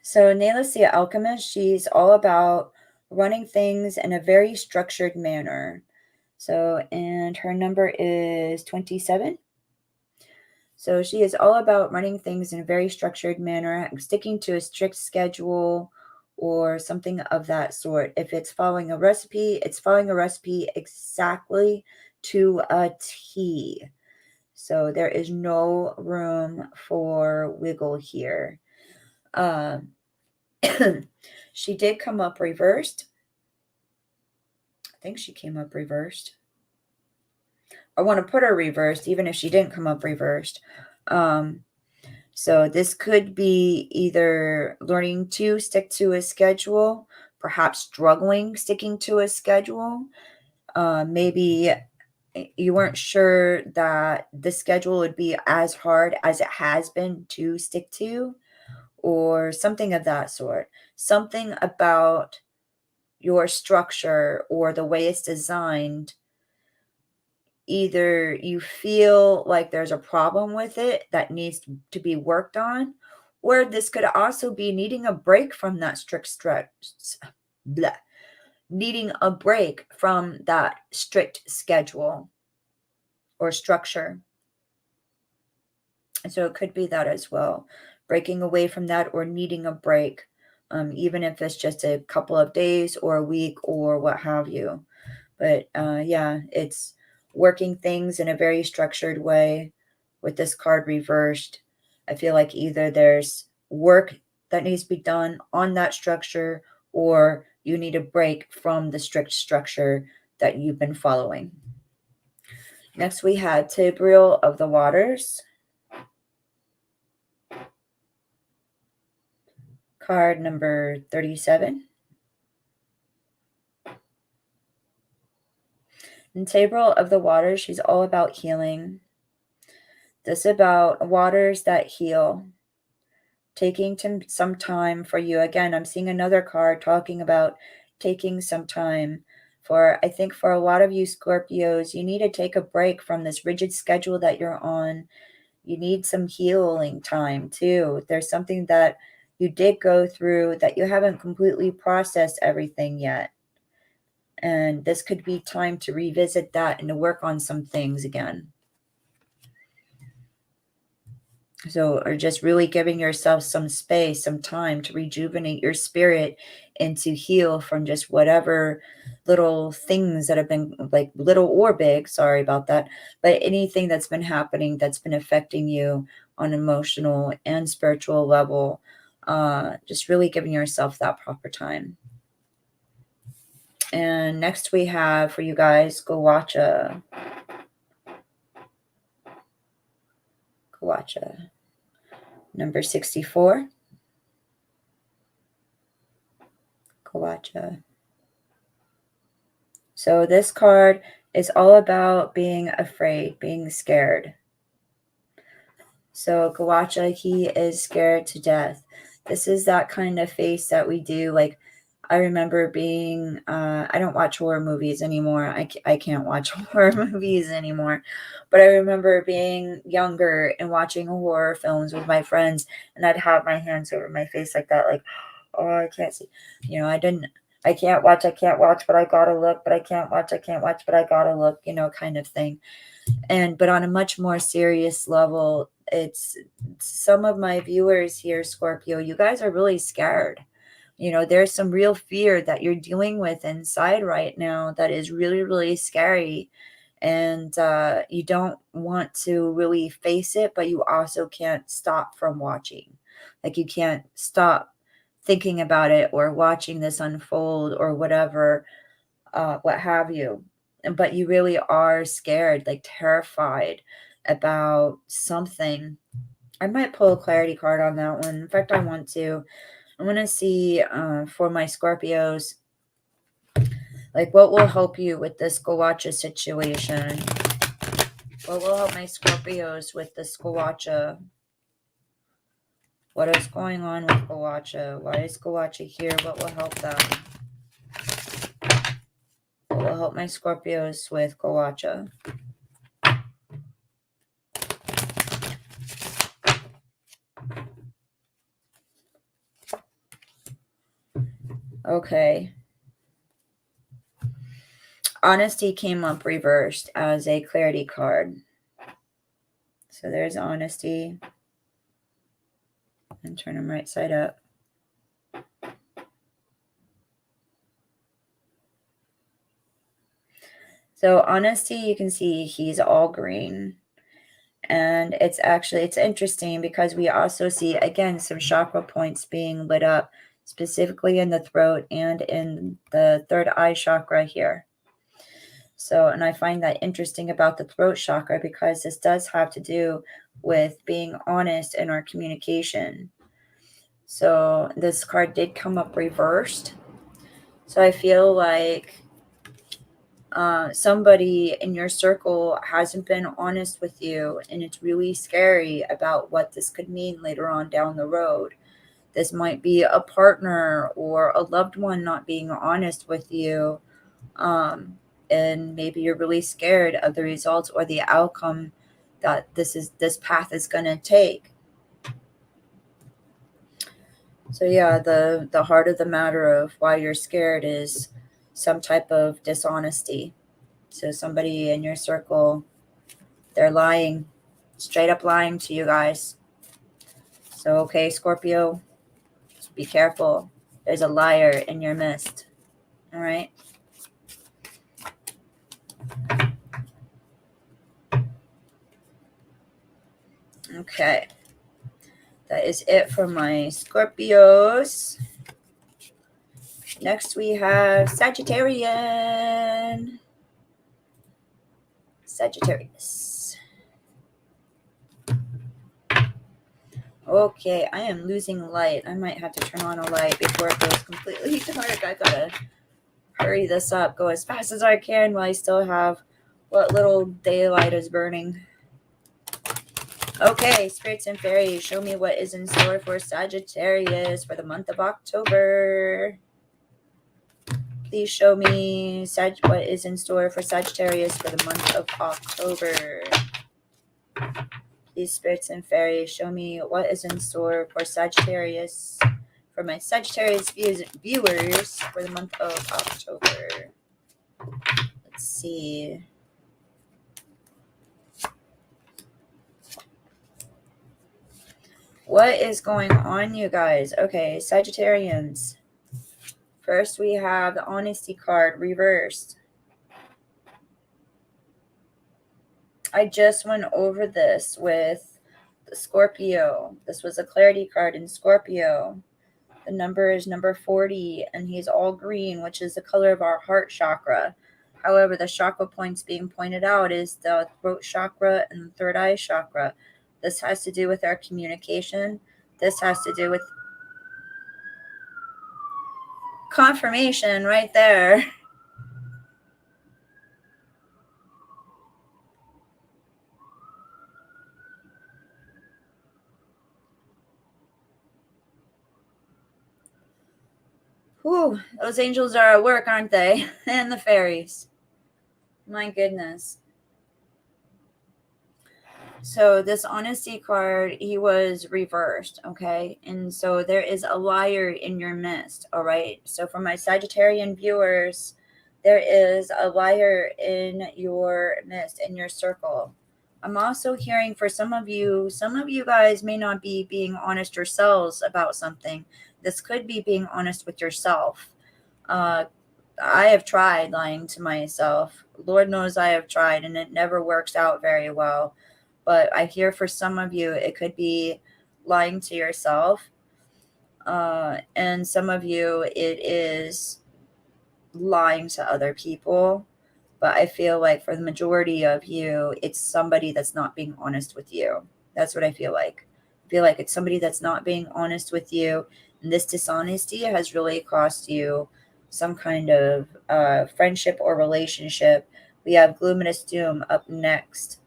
So Nihilus the Alchemist, she's all about running things in a very structured manner. So, and her number is 27. So she is all about running things in a very structured manner, sticking to a strict schedule or something of that sort. If it's following a recipe, it's following a recipe exactly to a T. So there is no room for wiggle here. She did come up reversed. I think she came up reversed. I want to put her reversed, even if she didn't come up reversed. So this could be either learning to stick to a schedule, perhaps struggling sticking to a schedule. Maybe you weren't sure that the schedule would be as hard as it has been to stick to, or something of that sort. Something about your structure or the way it's designed, either you feel like there's a problem with it that needs to be worked on, or this could also be needing a break from that needing a break from that strict schedule or structure. So it could be that as well, breaking away from that or needing a break, even if it's just a couple of days or a week or what have you. But yeah, it's working things in a very structured way with this card reversed. I feel like either there's work that needs to be done on that structure, or you need a break from the strict structure that you've been following. Next, we had Tibriel of the Waters. Card number 37. And Tibriel of the Waters, she's all about healing. This is about waters that heal. Taking some time for you. Again, I'm seeing another card talking about taking some time. I think for a lot of you Scorpios, you need to take a break from this rigid schedule that you're on. You need some healing time too. There's something that you did go through that you haven't completely processed everything yet. And this could be time to revisit that and to work on some things again. So, or just really giving yourself some space, some time to rejuvenate your spirit and to heal from just whatever little things that have been, like little or big, sorry about that, but anything that's been happening that's been affecting you on emotional and spiritual level. Just really giving yourself that proper time. And next we have for you guys, Gawacha. Number 64. Gawacha. So this card is all about being afraid, being scared. So Gawacha, he is scared to death. This is that kind of face that we do. Like, I remember being, I don't watch horror movies anymore. I can't watch horror movies anymore. But I remember being younger and watching horror films with my friends, and I'd have my hands over my face like that, like, oh, I can't see. You know, I can't watch, but I gotta look, but I can't watch, but I gotta look, you know, kind of thing. But on a much more serious level, it's some of my viewers here, Scorpio, you guys are really scared. You know, there's some real fear that you're dealing with inside right now that is really, really scary. and you don't want to really face it, but you also can't stop from watching. Like, you can't stop thinking about it or watching this unfold or whatever, what have you. But you really are scared, like terrified about something. I might pull a clarity card on that one. In fact, I want to. I want to see for my Scorpios, like, what will help you with this Squatcha situation? What will help my Scorpios with the Squatcha? What is going on with Squatcha? Why is Squatcha here? What will help them? What will help my Scorpios with Squatcha? Okay. Honesty came up reversed as a clarity card. So there's honesty. And turn them right side up. So honesty, you can see he's all green. And it's interesting because we also see, again, some chakra points being lit up, specifically in the throat and in the third eye chakra here. So, and I find that interesting about the throat chakra because this does have to do with being honest in our communication. So this card did come up reversed. So I feel like somebody in your circle hasn't been honest with you, and it's really scary about what this could mean later on down the road. This might be a partner or a loved one not being honest with you, and maybe you're really scared of the results or the outcome that this path is going to take. So yeah, the heart of the matter of why you're scared is some type of dishonesty. So somebody in your circle, they're lying, straight up lying to you guys. So, okay, Scorpio, just be careful. There's a liar in your midst. All right. Okay. That is it for my Scorpios. Next we have Sagittarius. Okay, I am losing light. I might have to turn on a light before it goes completely dark. I gotta hurry this up, go as fast as I can while I still have what little daylight is burning. Okay, spirits and fairies, show me what is in store for Sagittarius for the month of October. Please show me what is in store for Sagittarius for the month of October. Please, spirits and fairies, show me what is in store for Sagittarius, for my Sagittarius viewers for the month of October. Let's see. What is going on, you guys? Okay, Sagittarians. First, we have the honesty card reversed. I just went over this with the Scorpio. This was a clarity card in Scorpio. The number is number 40, and he's all green, which is the color of our heart chakra. However, the chakra points being pointed out is the throat chakra and the third eye chakra. This has to do with our communication. This has to do with confirmation right there. Whew, those angels are at work, aren't they? And the fairies. My goodness. So this honesty card, he was reversed, okay? And so there is a liar in your midst, all right? So for my Sagittarian viewers, there is a liar in your midst, in your circle. I'm also hearing for some of you guys may not be being honest yourselves about something. This could be being honest with yourself. I have tried lying to myself. Lord knows I have tried, and it never works out very well. But I hear for some of you, it could be lying to yourself. And some of you, it is lying to other people. But I feel like for the majority of you, it's somebody that's not being honest with you. That's what I feel like. I feel like it's somebody that's not being honest with you. And this dishonesty has really cost you some kind of friendship or relationship. We have Gloomness Doom up next,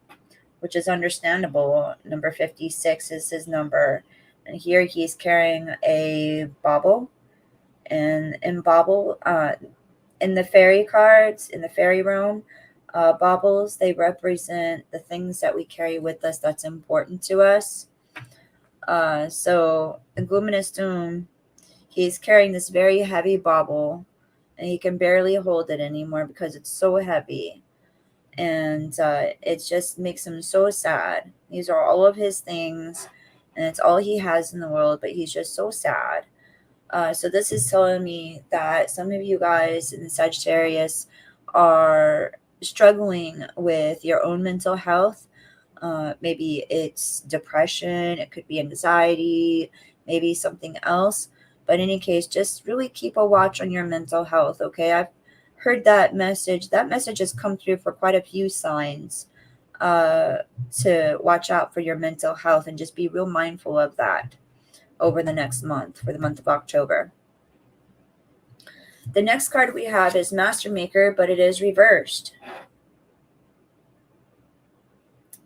which is understandable. Number 56 is his number. And here he's carrying a bauble. And in bauble, in the fairy cards, in the fairy realm, baubles, they represent the things that we carry with us that's important to us. So in Luminous Doom, he's carrying this very heavy bauble, and he can barely hold it anymore because it's so heavy. And it just makes him so sad. These are all of his things, and it's all he has in the world, but he's just so sad. So this is telling me that some of you guys in Sagittarius are struggling with your own mental health. Maybe it's depression, it could be anxiety, maybe something else. But in any case, just really keep a watch on your mental health, okay? I've heard that message. That message has come through for quite a few signs, to watch out for your mental health and just be real mindful of that over the next month, for the month of October. The next card we have is Master Maker, but it is reversed.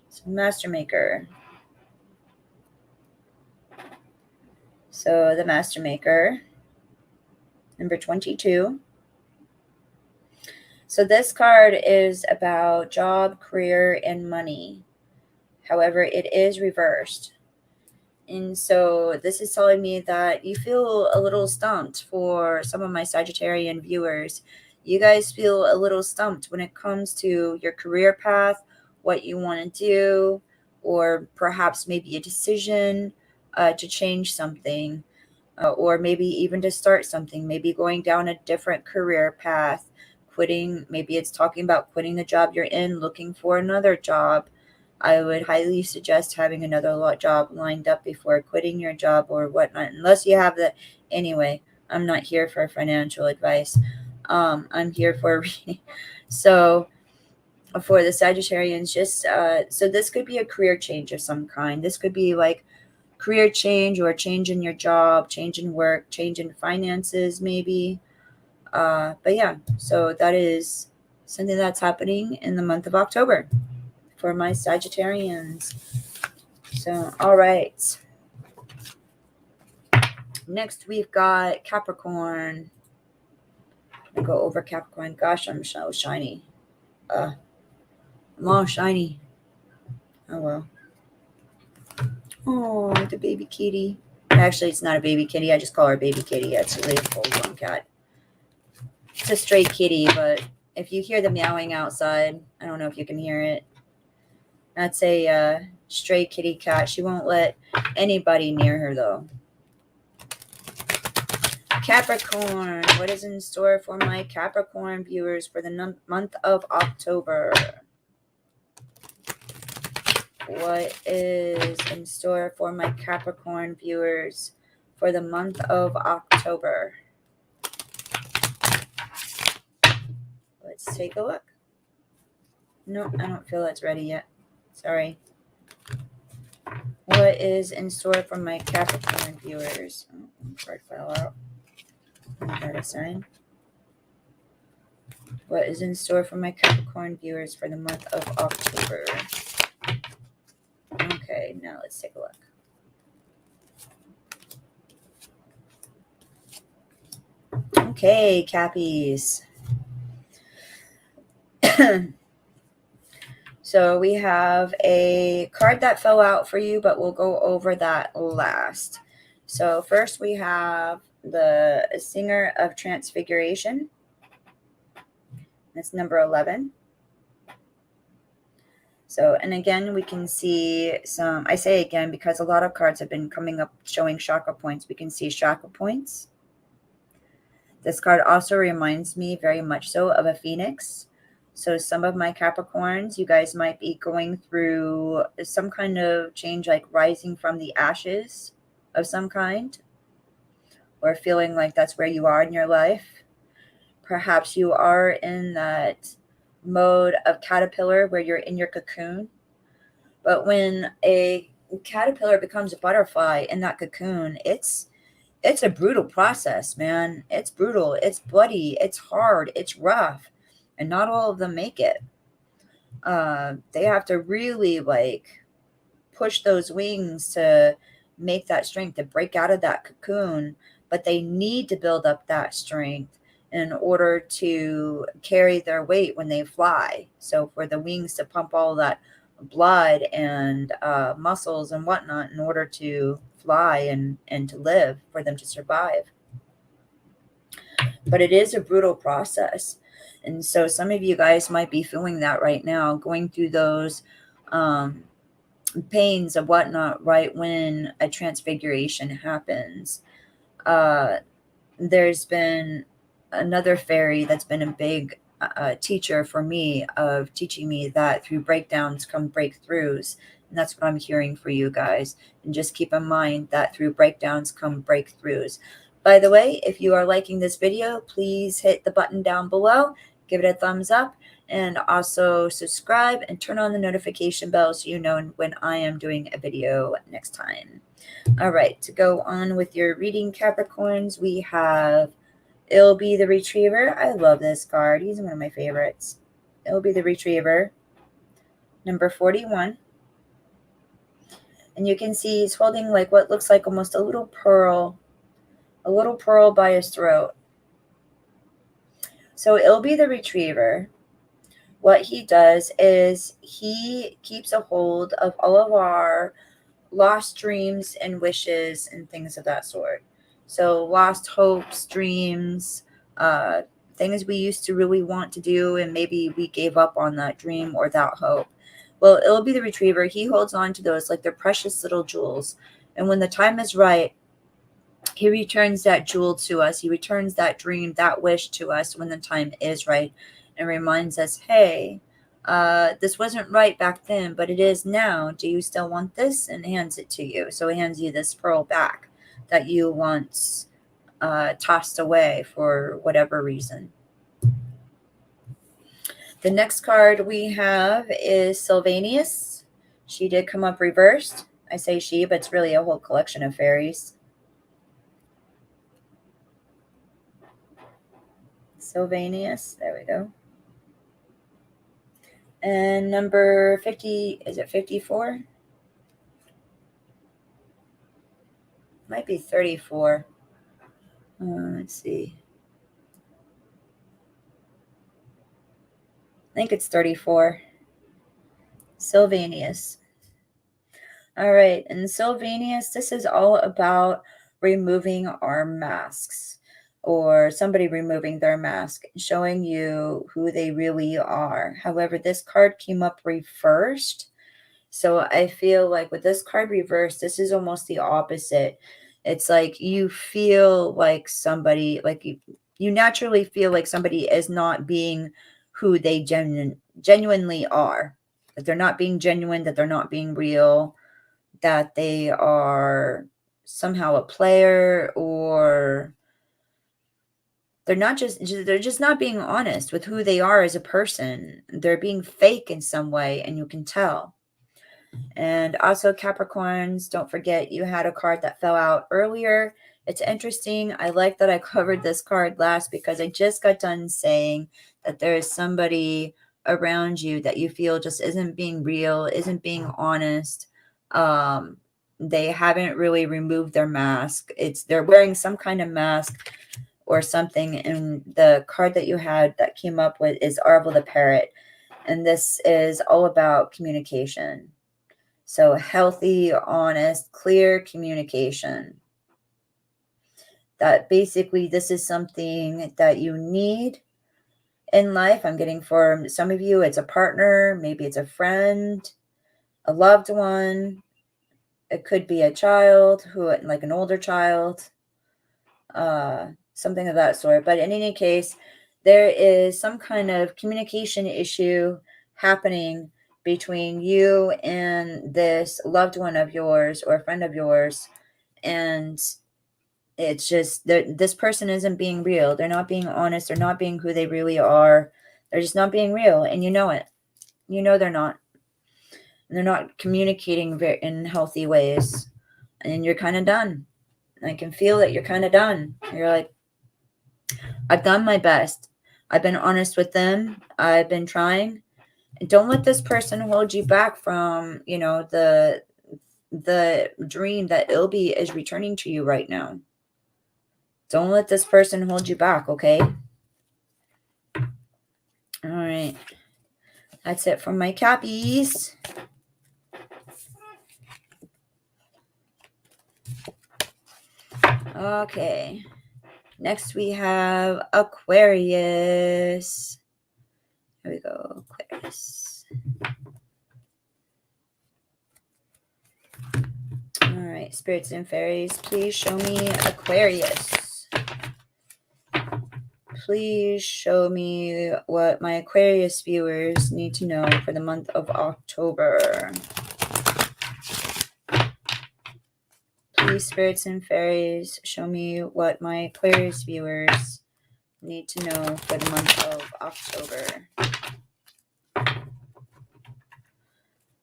So Master Maker. So the Master Maker, number 22. So this card is about job, career, and money. However, it is reversed. And so this is telling me that you feel a little stumped. For some of my Sagittarian viewers, you guys feel a little stumped when it comes to your career path, what you want to do, or perhaps maybe a decision to change something, or maybe even to start something, maybe going down a different career path, quitting. Maybe it's talking about quitting the job you're in, looking for another job. I would highly suggest having another job lined up before quitting your job or whatnot, unless you have the. Anyway, I'm not here for financial advice. I'm here for a reading. So for the Sagittarians, just so this could be a career change of some kind. This could be like career change or change in your job, change in work, change in finances, maybe. But yeah, so that is something that's happening in the month of October for my Sagittarians. So, all right. Next, we've got Capricorn. I'll go over Capricorn. Gosh, I'm so shiny. I'm all shiny. Oh, well. Oh, the baby kitty. Actually, it's not a baby kitty. I just call her baby kitty. It's really a full-grown cat. It's a stray kitty, but if you hear the meowing outside, I don't know if you can hear it. That's a stray kitty cat. She won't let anybody near her, though. Capricorn. What is in store for my Capricorn viewers for the month of October? What is in store for my Capricorn viewers for the month of October? Let's take a look. No, I don't feel it's ready yet. Sorry. What is in store for my Capricorn viewers? Oh, one card fell out. Another sign. What is in store for my Capricorn viewers for the month of October? Okay, now let's take a look. Okay, Cappies. So we have a card that fell out for you, but we'll go over that last. So first we have the Singer of Transfiguration. That's number 11. So, and again, we can see some, I say again, because a lot of cards have been coming up showing chakra points. We can see chakra points. This card also reminds me very much so of a phoenix. So some of my Capricorns, you guys might be going through some kind of change, like rising from the ashes of some kind, or feeling like that's where you are in your life. Perhaps you are in that mode of caterpillar where you're in your cocoon. But when a caterpillar becomes a butterfly in that cocoon, it's a brutal process, man. It's brutal. It's bloody. It's hard. It's rough. And not all of them make it. They have to really like push those wings to make that strength to break out of that cocoon. But they need to build up that strength in order to carry their weight when they fly. So for the wings to pump all that blood and muscles and whatnot in order to fly and to live, for them to survive. But it is a brutal process. And so some of you guys might be feeling that right now, going through those pains of whatnot right when a transfiguration happens. There's been another fairy that's been a big teacher for me, of teaching me that through breakdowns come breakthroughs. And that's what I'm hearing for you guys. And just keep in mind that through breakdowns come breakthroughs. By the way, if you are liking this video, please hit the button down below, give it a thumbs up, and also subscribe and turn on the notification bell so you know when I am doing a video next time. All right, to go on with your reading, Capricorns, we have It'll Be the Retriever. I love this card. He's one of my favorites. It'll Be the Retriever, number 41. And you can see he's holding like what looks like almost a little pearl by his throat. So It'll Be the Retriever. What he does is he keeps a hold of all of our lost dreams and wishes and things of that sort. So lost hopes, dreams, things we used to really want to do, and maybe we gave up on that dream or that hope. Well, It'll Be the Retriever. He holds on to those like they're precious little jewels. And when the time is right, he returns that jewel to us. He returns that dream, that wish to us when the time is right, and reminds us, hey, this wasn't right back then, but it is now. Do you still want this? And hands it to you. So he hands you this pearl back that you once tossed away for whatever reason. The next card we have is Sylvanus. She did come up reversed. I say she, but it's really a whole collection of fairies. Sylvanus, there we go. And number 50, is it 54? Might be 34. Let's see. I think it's 34. Sylvanus. All right, and Sylvanus, this is all about removing our masks, or somebody removing their mask, showing you who they really are. However, this card came up reversed. So I feel like with this card reversed, this is almost the opposite. It's like you feel like somebody, like you naturally feel like somebody is not being who they genuinely are. That they're not being genuine, that they're not being real, that they are somehow a player, or they're just not being honest with who they are as a person. They're being fake in some way, and you can tell. And also, Capricorns, don't forget you had a card that fell out earlier. It's interesting. I like that I covered this card last, because I just got done saying that there is somebody around you that you feel just isn't being real, isn't being honest. They haven't really removed their mask. They're wearing some kind of mask or something. And the card that you had that came up with is Arvel the Parrot. And this is all about communication. So healthy, honest, clear communication. That basically this is something that you need in life. I'm getting for some of you, it's a partner, maybe it's a friend, a loved one. It could be a child, like an older child. something of that sort. But in any case, there is some kind of communication issue happening between you and this loved one of yours or a friend of yours. And it's just that this person isn't being real. They're not being honest. They're not being who they really are. They're just not being real. And you know it. You know they're not. And they're not communicating in healthy ways. And you're kind of done. I can feel that you're kind of done. You're like, I've done my best. I've been honest with them. I've been trying. And don't let this person hold you back from, you know, the dream that Ilby is returning to you right now. Don't let this person hold you back, okay? All right. That's it from my Cappies. Okay. Next we have Aquarius. Here we go, Aquarius. All right, spirits and fairies, please show me Aquarius. Please show me what my Aquarius viewers need to know for the month of October. Please, spirits and fairies, show me what my Aquarius viewers need to know for the month of October.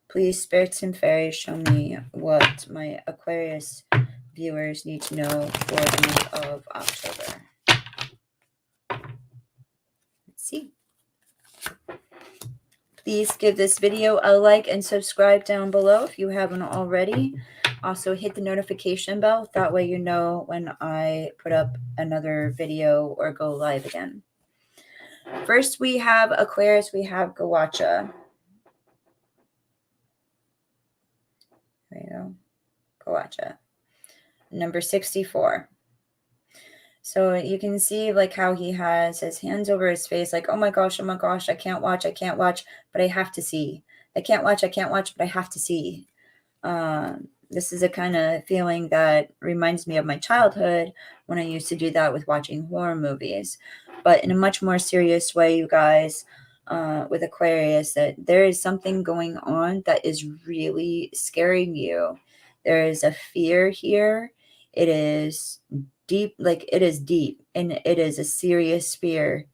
Please, spirits and fairies, show me what my Aquarius viewers need to know for the month of October. Let's see. Please give this video a like and subscribe down below if you haven't already. Also hit the notification bell. That way you know when I put up another video or go live again. First we have Aquarius, we have Gawacha. There you go. Gawacha. Number 64. So you can see like how he has his hands over his face, like, oh my gosh, I can't watch, but I have to see. I can't watch, but I have to see. This is a kind of feeling that reminds me of my childhood when I used to do that with watching horror movies. But in a much more serious way, you guys, with Aquarius, that there is something going on that is really scaring you. There is a fear here. It is deep, like it is deep, and it is a serious fear.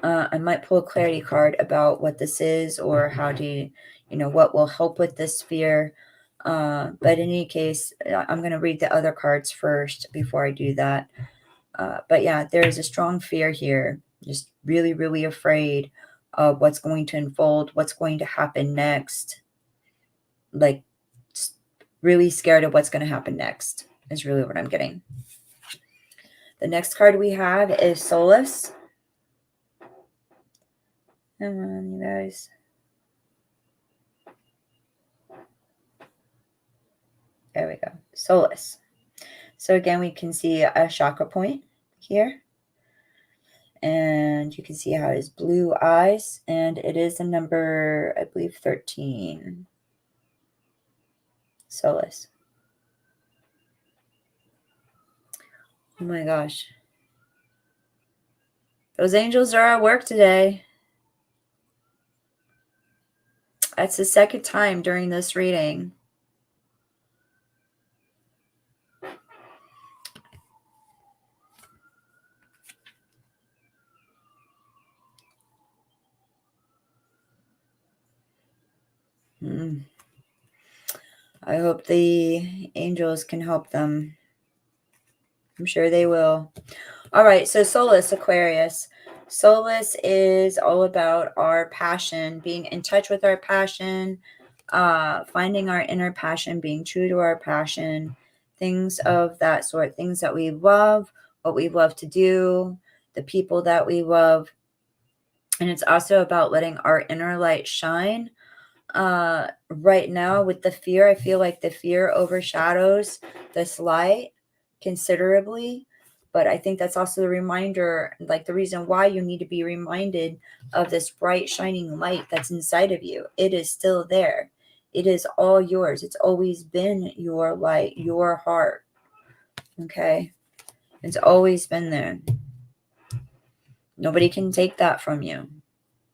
I might pull a clarity card about what this is or how to, you know, what will help with this fear. But in any case, I'm going to read the other cards first before I do that. But yeah, there is a strong fear here. Just really, really afraid of what's going to unfold, what's going to happen next. Like, really scared of what's going to happen next is really what I'm getting. The next card we have is Solace. Come on, you guys. There we go. Solace. So again, we can see a chakra point here. And you can see how it is blue eyes. And it is a number, I believe, 13. Solace. Oh my gosh. Those angels are at work today. That's the second time during this reading. I hope the angels can help them. I'm sure they will. All right, so Solace, Aquarius. Solace is all about our passion, being in touch with our passion, finding our inner passion, being true to our passion, things of that sort, things that we love, what we love to do, the people that we love. And it's also about letting our inner light shine. Right now with the fear, I feel like the fear overshadows this light considerably. But I think that's also the reminder, like the reason why you need to be reminded of this bright, shining light that's inside of you. It is still there. It is all yours. It's always been your light, your heart. Okay. It's always been there. Nobody can take that from you.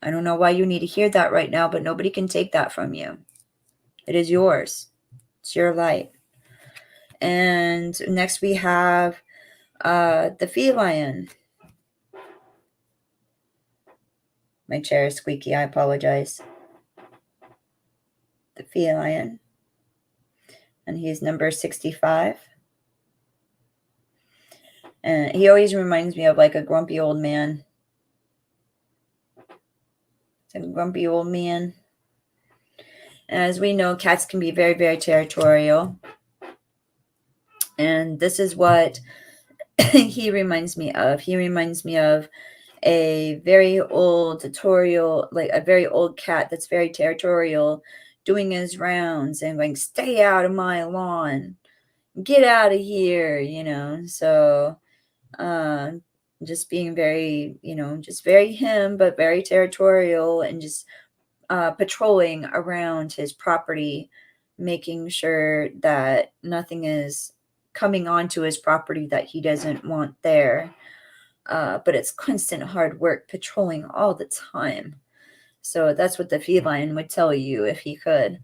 I don't know why you need to hear that right now, but nobody can take that from you. It is yours. It's your light. And next we have the feline. My chair is squeaky. I apologize. The feline. And he's number 65. And he always reminds me of like a grumpy old man. It's a grumpy old man. And as we know, cats can be very, very territorial. And this is what he reminds me of. He reminds me of a very old tutorial, like a very old cat that's very territorial, doing his rounds and going, stay out of my lawn, get out of here, you know. So just being very, you know, just very him, but very territorial, and just patrolling around his property, making sure that nothing is coming onto his property that he doesn't want there. But it's constant hard work patrolling all the time. So that's what the feline would tell you if he could.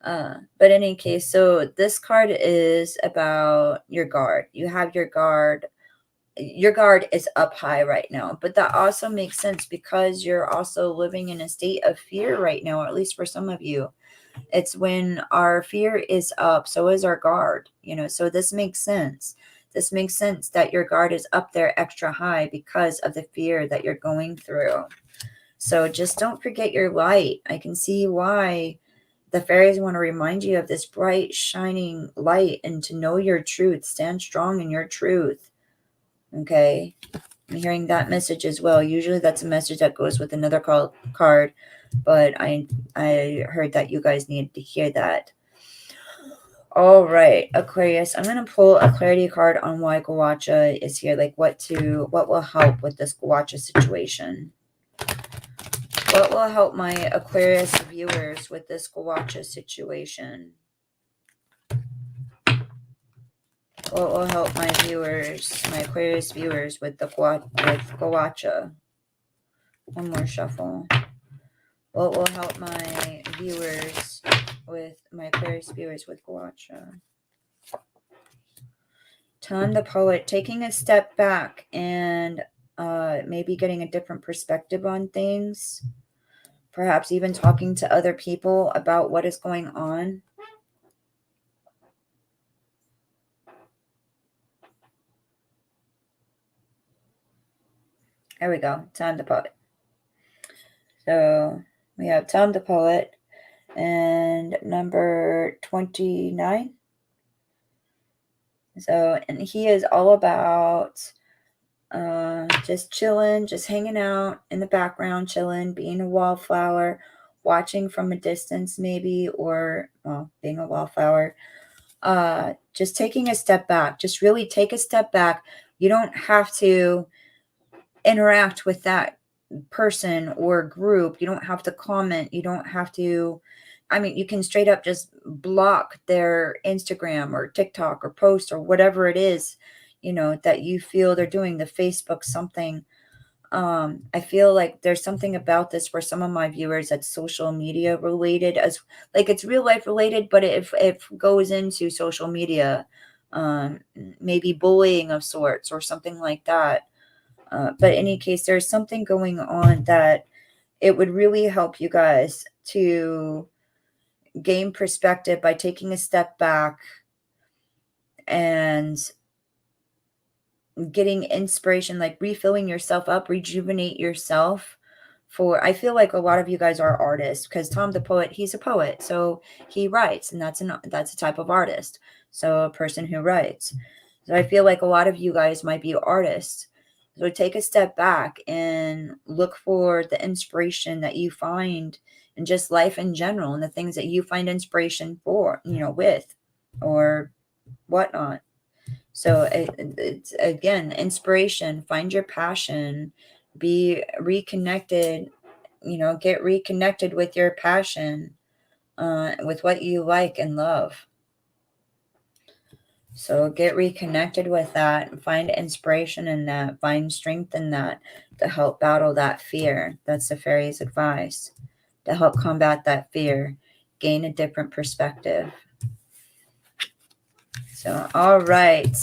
But in any case, so this card is about your guard. You have your guard. Your guard is up high right now, but that also makes sense because you're also living in a state of fear right now, or at least for some of you. It's when our fear is up, so is our guard, you know. So this makes sense. This makes sense that your guard is up there extra high because of the fear that you're going through. So just don't forget your light. I can see why the fairies want to remind you of this bright, shining light, and to know your truth. Stand strong in your truth. Okay, I'm hearing that message as well. Usually that's a message that goes with another card, but I heard that you guys needed to hear that. All right, Aquarius, I'm going to pull a clarity card on why Gawacha is here, like what will help with this Gawacha situation. What will help my Aquarius viewers with this Gawacha situation? What will help my viewers, my Aquarius viewers, with Gawacha? One more shuffle. What will help my viewers with my Aquarius viewers with Gawacha? Tom the Poet, taking a step back and maybe getting a different perspective on things. Perhaps even talking to other people about what is going on. There we go. Tom the Poet. So we have Tom the Poet and number 29. So, and he is all about just chilling, just hanging out in the background, chilling, being a wallflower, watching from a distance maybe, or, well, being a wallflower. Just taking a step back. Just really take a step back. You don't have to interact with that person or group. You don't have to comment. You don't have to, I mean, you can straight up just block their Instagram or TikTok or post or whatever it is, you know, that you feel they're doing, the Facebook something. I feel like there's something about this for some of my viewers that's social media related, as like it's real life related, but it goes into social media, maybe bullying of sorts or something like that. But in any case, there's something going on that it would really help you guys to gain perspective by taking a step back and getting inspiration, like refilling yourself up, rejuvenate yourself. For I feel like a lot of you guys are artists, because Tom the Poet, he's a poet, so he writes, and that's a type of artist. So a person who writes. So I feel like a lot of you guys might be artists. So take a step back and look for the inspiration that you find in just life in general, and the things that you find inspiration for, you know, with or whatnot. So it's again, inspiration, find your passion, be reconnected, you know, get reconnected with your passion, with what you like and love. So get reconnected with that and find inspiration in that, find strength in that to help battle that fear. That's the fairies' advice, to help combat that fear, gain a different perspective. So, all right.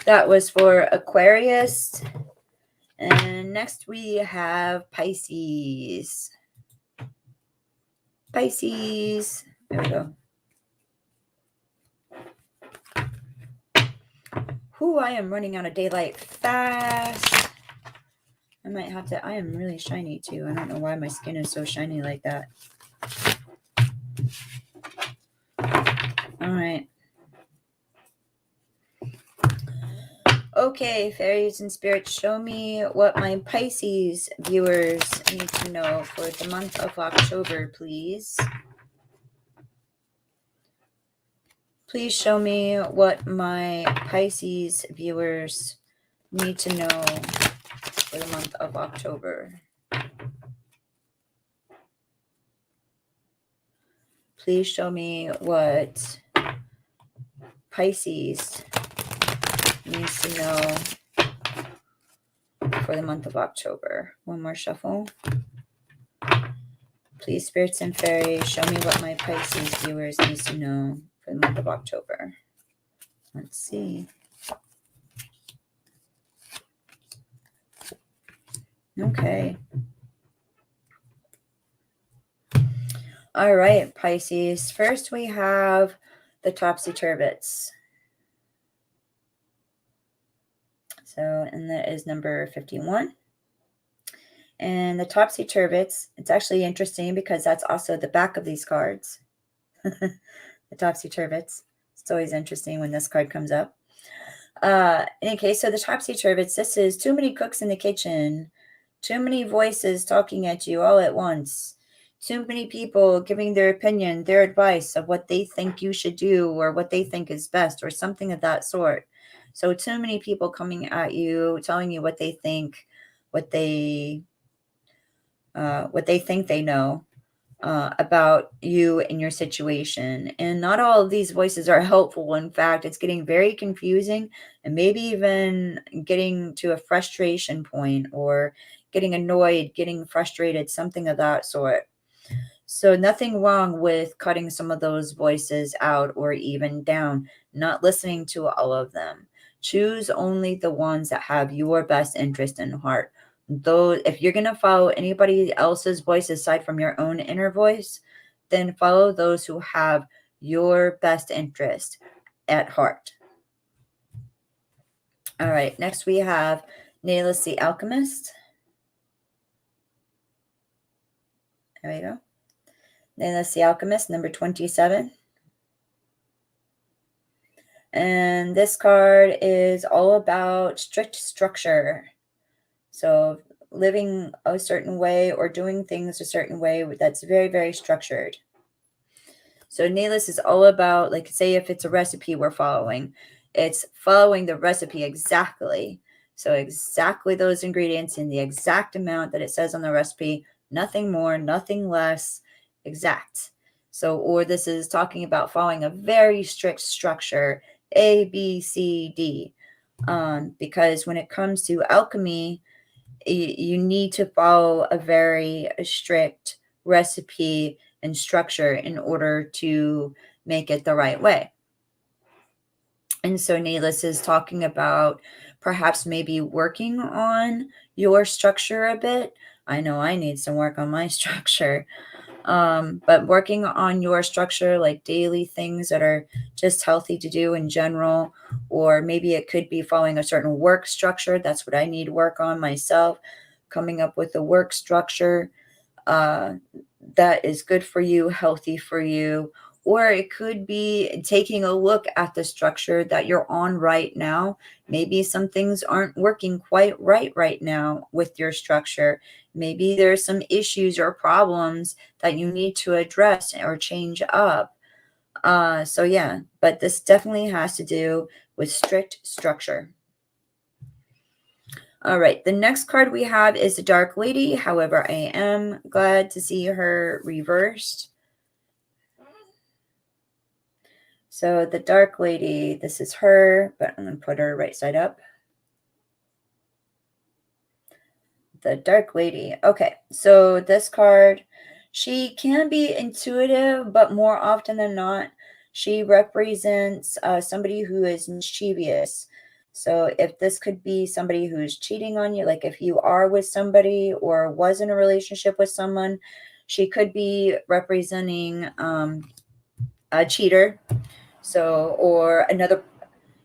That was for Aquarius. And next we have Pisces. Pisces. There we go. Whew, I am running out of daylight fast. I might have to. I am really shiny too. I don't know why my skin is so shiny like that. All right. Okay, fairies and spirits, show me what my Pisces viewers need to know for the month of October, please. Please show me what my Pisces viewers need to know for the month of October. Please show me what Pisces needs to know for the month of October. One more shuffle. Please, spirits and fairies, show me what my Pisces viewers need to know for the month of October. Let's see. Okay. All right, Pisces. First, we have the topsy-turvets. So, and that is number 51. And the topsy-turvets, it's actually interesting because that's also the back of these cards. The topsy-turvets. It's always interesting when this card comes up. In any case, so the topsy-turvets, this is too many cooks in the kitchen. Too many voices talking at you all at once. Too many people giving their opinion, their advice of what they think you should do or what they think is best or something of that sort. So too many people coming at you, telling you what they think, what they think they know about you and your situation. And not all of these voices are helpful. In fact, it's getting very confusing and maybe even getting to a frustration point or getting annoyed, getting frustrated, something of that sort. So nothing wrong with cutting some of those voices out or even down, not listening to all of them. Choose only the ones that have your best interest in heart. Though if you're going to follow anybody else's voice aside from your own inner voice, then follow those who have your best interest at heart. All right, next we have Nihilus the Alchemist. There we go. Nihilus the Alchemist, number 27. And this card is all about strict structure. So living a certain way or doing things a certain way that's very, very structured. So Nihilus is all about, like, say if it's a recipe we're following, it's following the recipe exactly. So exactly those ingredients in the exact amount that it says on the recipe, nothing more, nothing less, exact. So, or this is talking about following a very strict structure, A, B, C, D. Because when it comes to alchemy, you need to follow a very strict recipe and structure in order to make it the right way. And so Nihilus is talking about perhaps maybe working on your structure a bit. I know I need some work on my structure. But working on your structure, like daily things that are just healthy to do in general, or maybe it could be following a certain work structure. That's what I need work on myself, coming up with a work structure that is good for you, healthy for you. Or it could be taking a look at the structure that you're on right now. Maybe some things aren't working quite right now with your structure. Maybe there's some issues or problems that you need to address or change up. So yeah, but this definitely has to do with strict structure. All right, the next card we have is the Dark Lady. However, I am glad to see her reversed. So the dark lady, this is her, but I'm going to put her right side up. The dark lady. Okay, so this card, she can be intuitive, but more often than not, she represents somebody who is mischievous. So if this could be somebody who's cheating on you, like if you are with somebody or was in a relationship with someone, she could be representing a cheater. So, or another,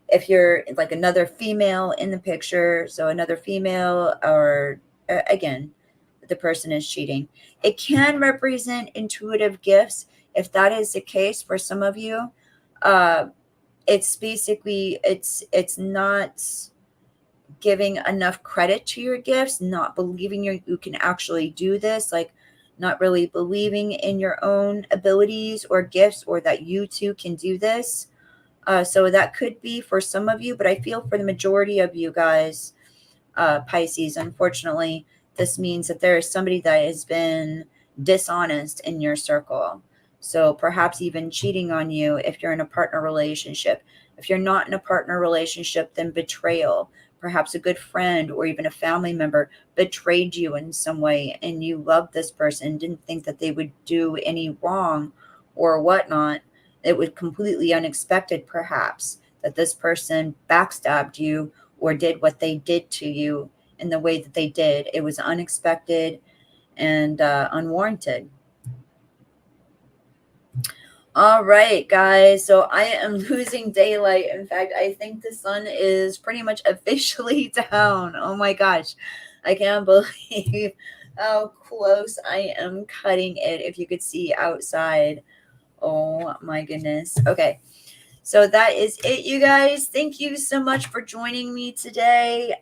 if you're like another female in the picture, so another female, or again, the person is cheating. It can represent intuitive gifts. If that is the case for some of you, uh, it's basically it's not giving enough credit to your gifts, not believing you can actually do this, like not really believing in your own abilities or gifts, or that you too can do this. So that could be for some of you, but I feel for the majority of you guys, Pisces, unfortunately, this means that there is somebody that has been dishonest in your circle. So perhaps even cheating on you if you're in a partner relationship. If you're not in a partner relationship, then betrayal. Perhaps a good friend or even a family member betrayed you in some way, and you loved this person, didn't think that they would do any wrong or whatnot. It was completely unexpected, perhaps, that this person backstabbed you or did what they did to you in the way that they did. It was unexpected and unwarranted. All right, guys. So I am losing daylight. In fact, I think the sun is pretty much officially down. Oh my gosh. I can't believe how close I am cutting it. If you could see outside. Oh my goodness. Okay. So that is it, you guys. Thank you so much for joining me today.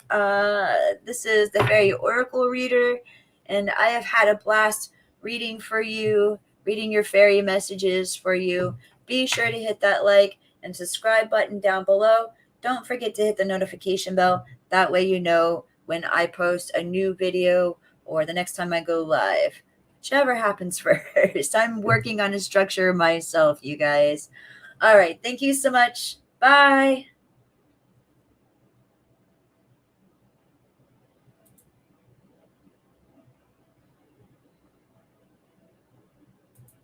This is the Fairy Oracle Reader, and I have had a blast reading for you, reading your fairy messages for you. Be sure to hit that like and subscribe button down below. Don't forget to hit the notification bell. That way you know when I post a new video or the next time I go live. Whichever happens first. I'm working on a structure myself, you guys. All right. Thank you so much. Bye.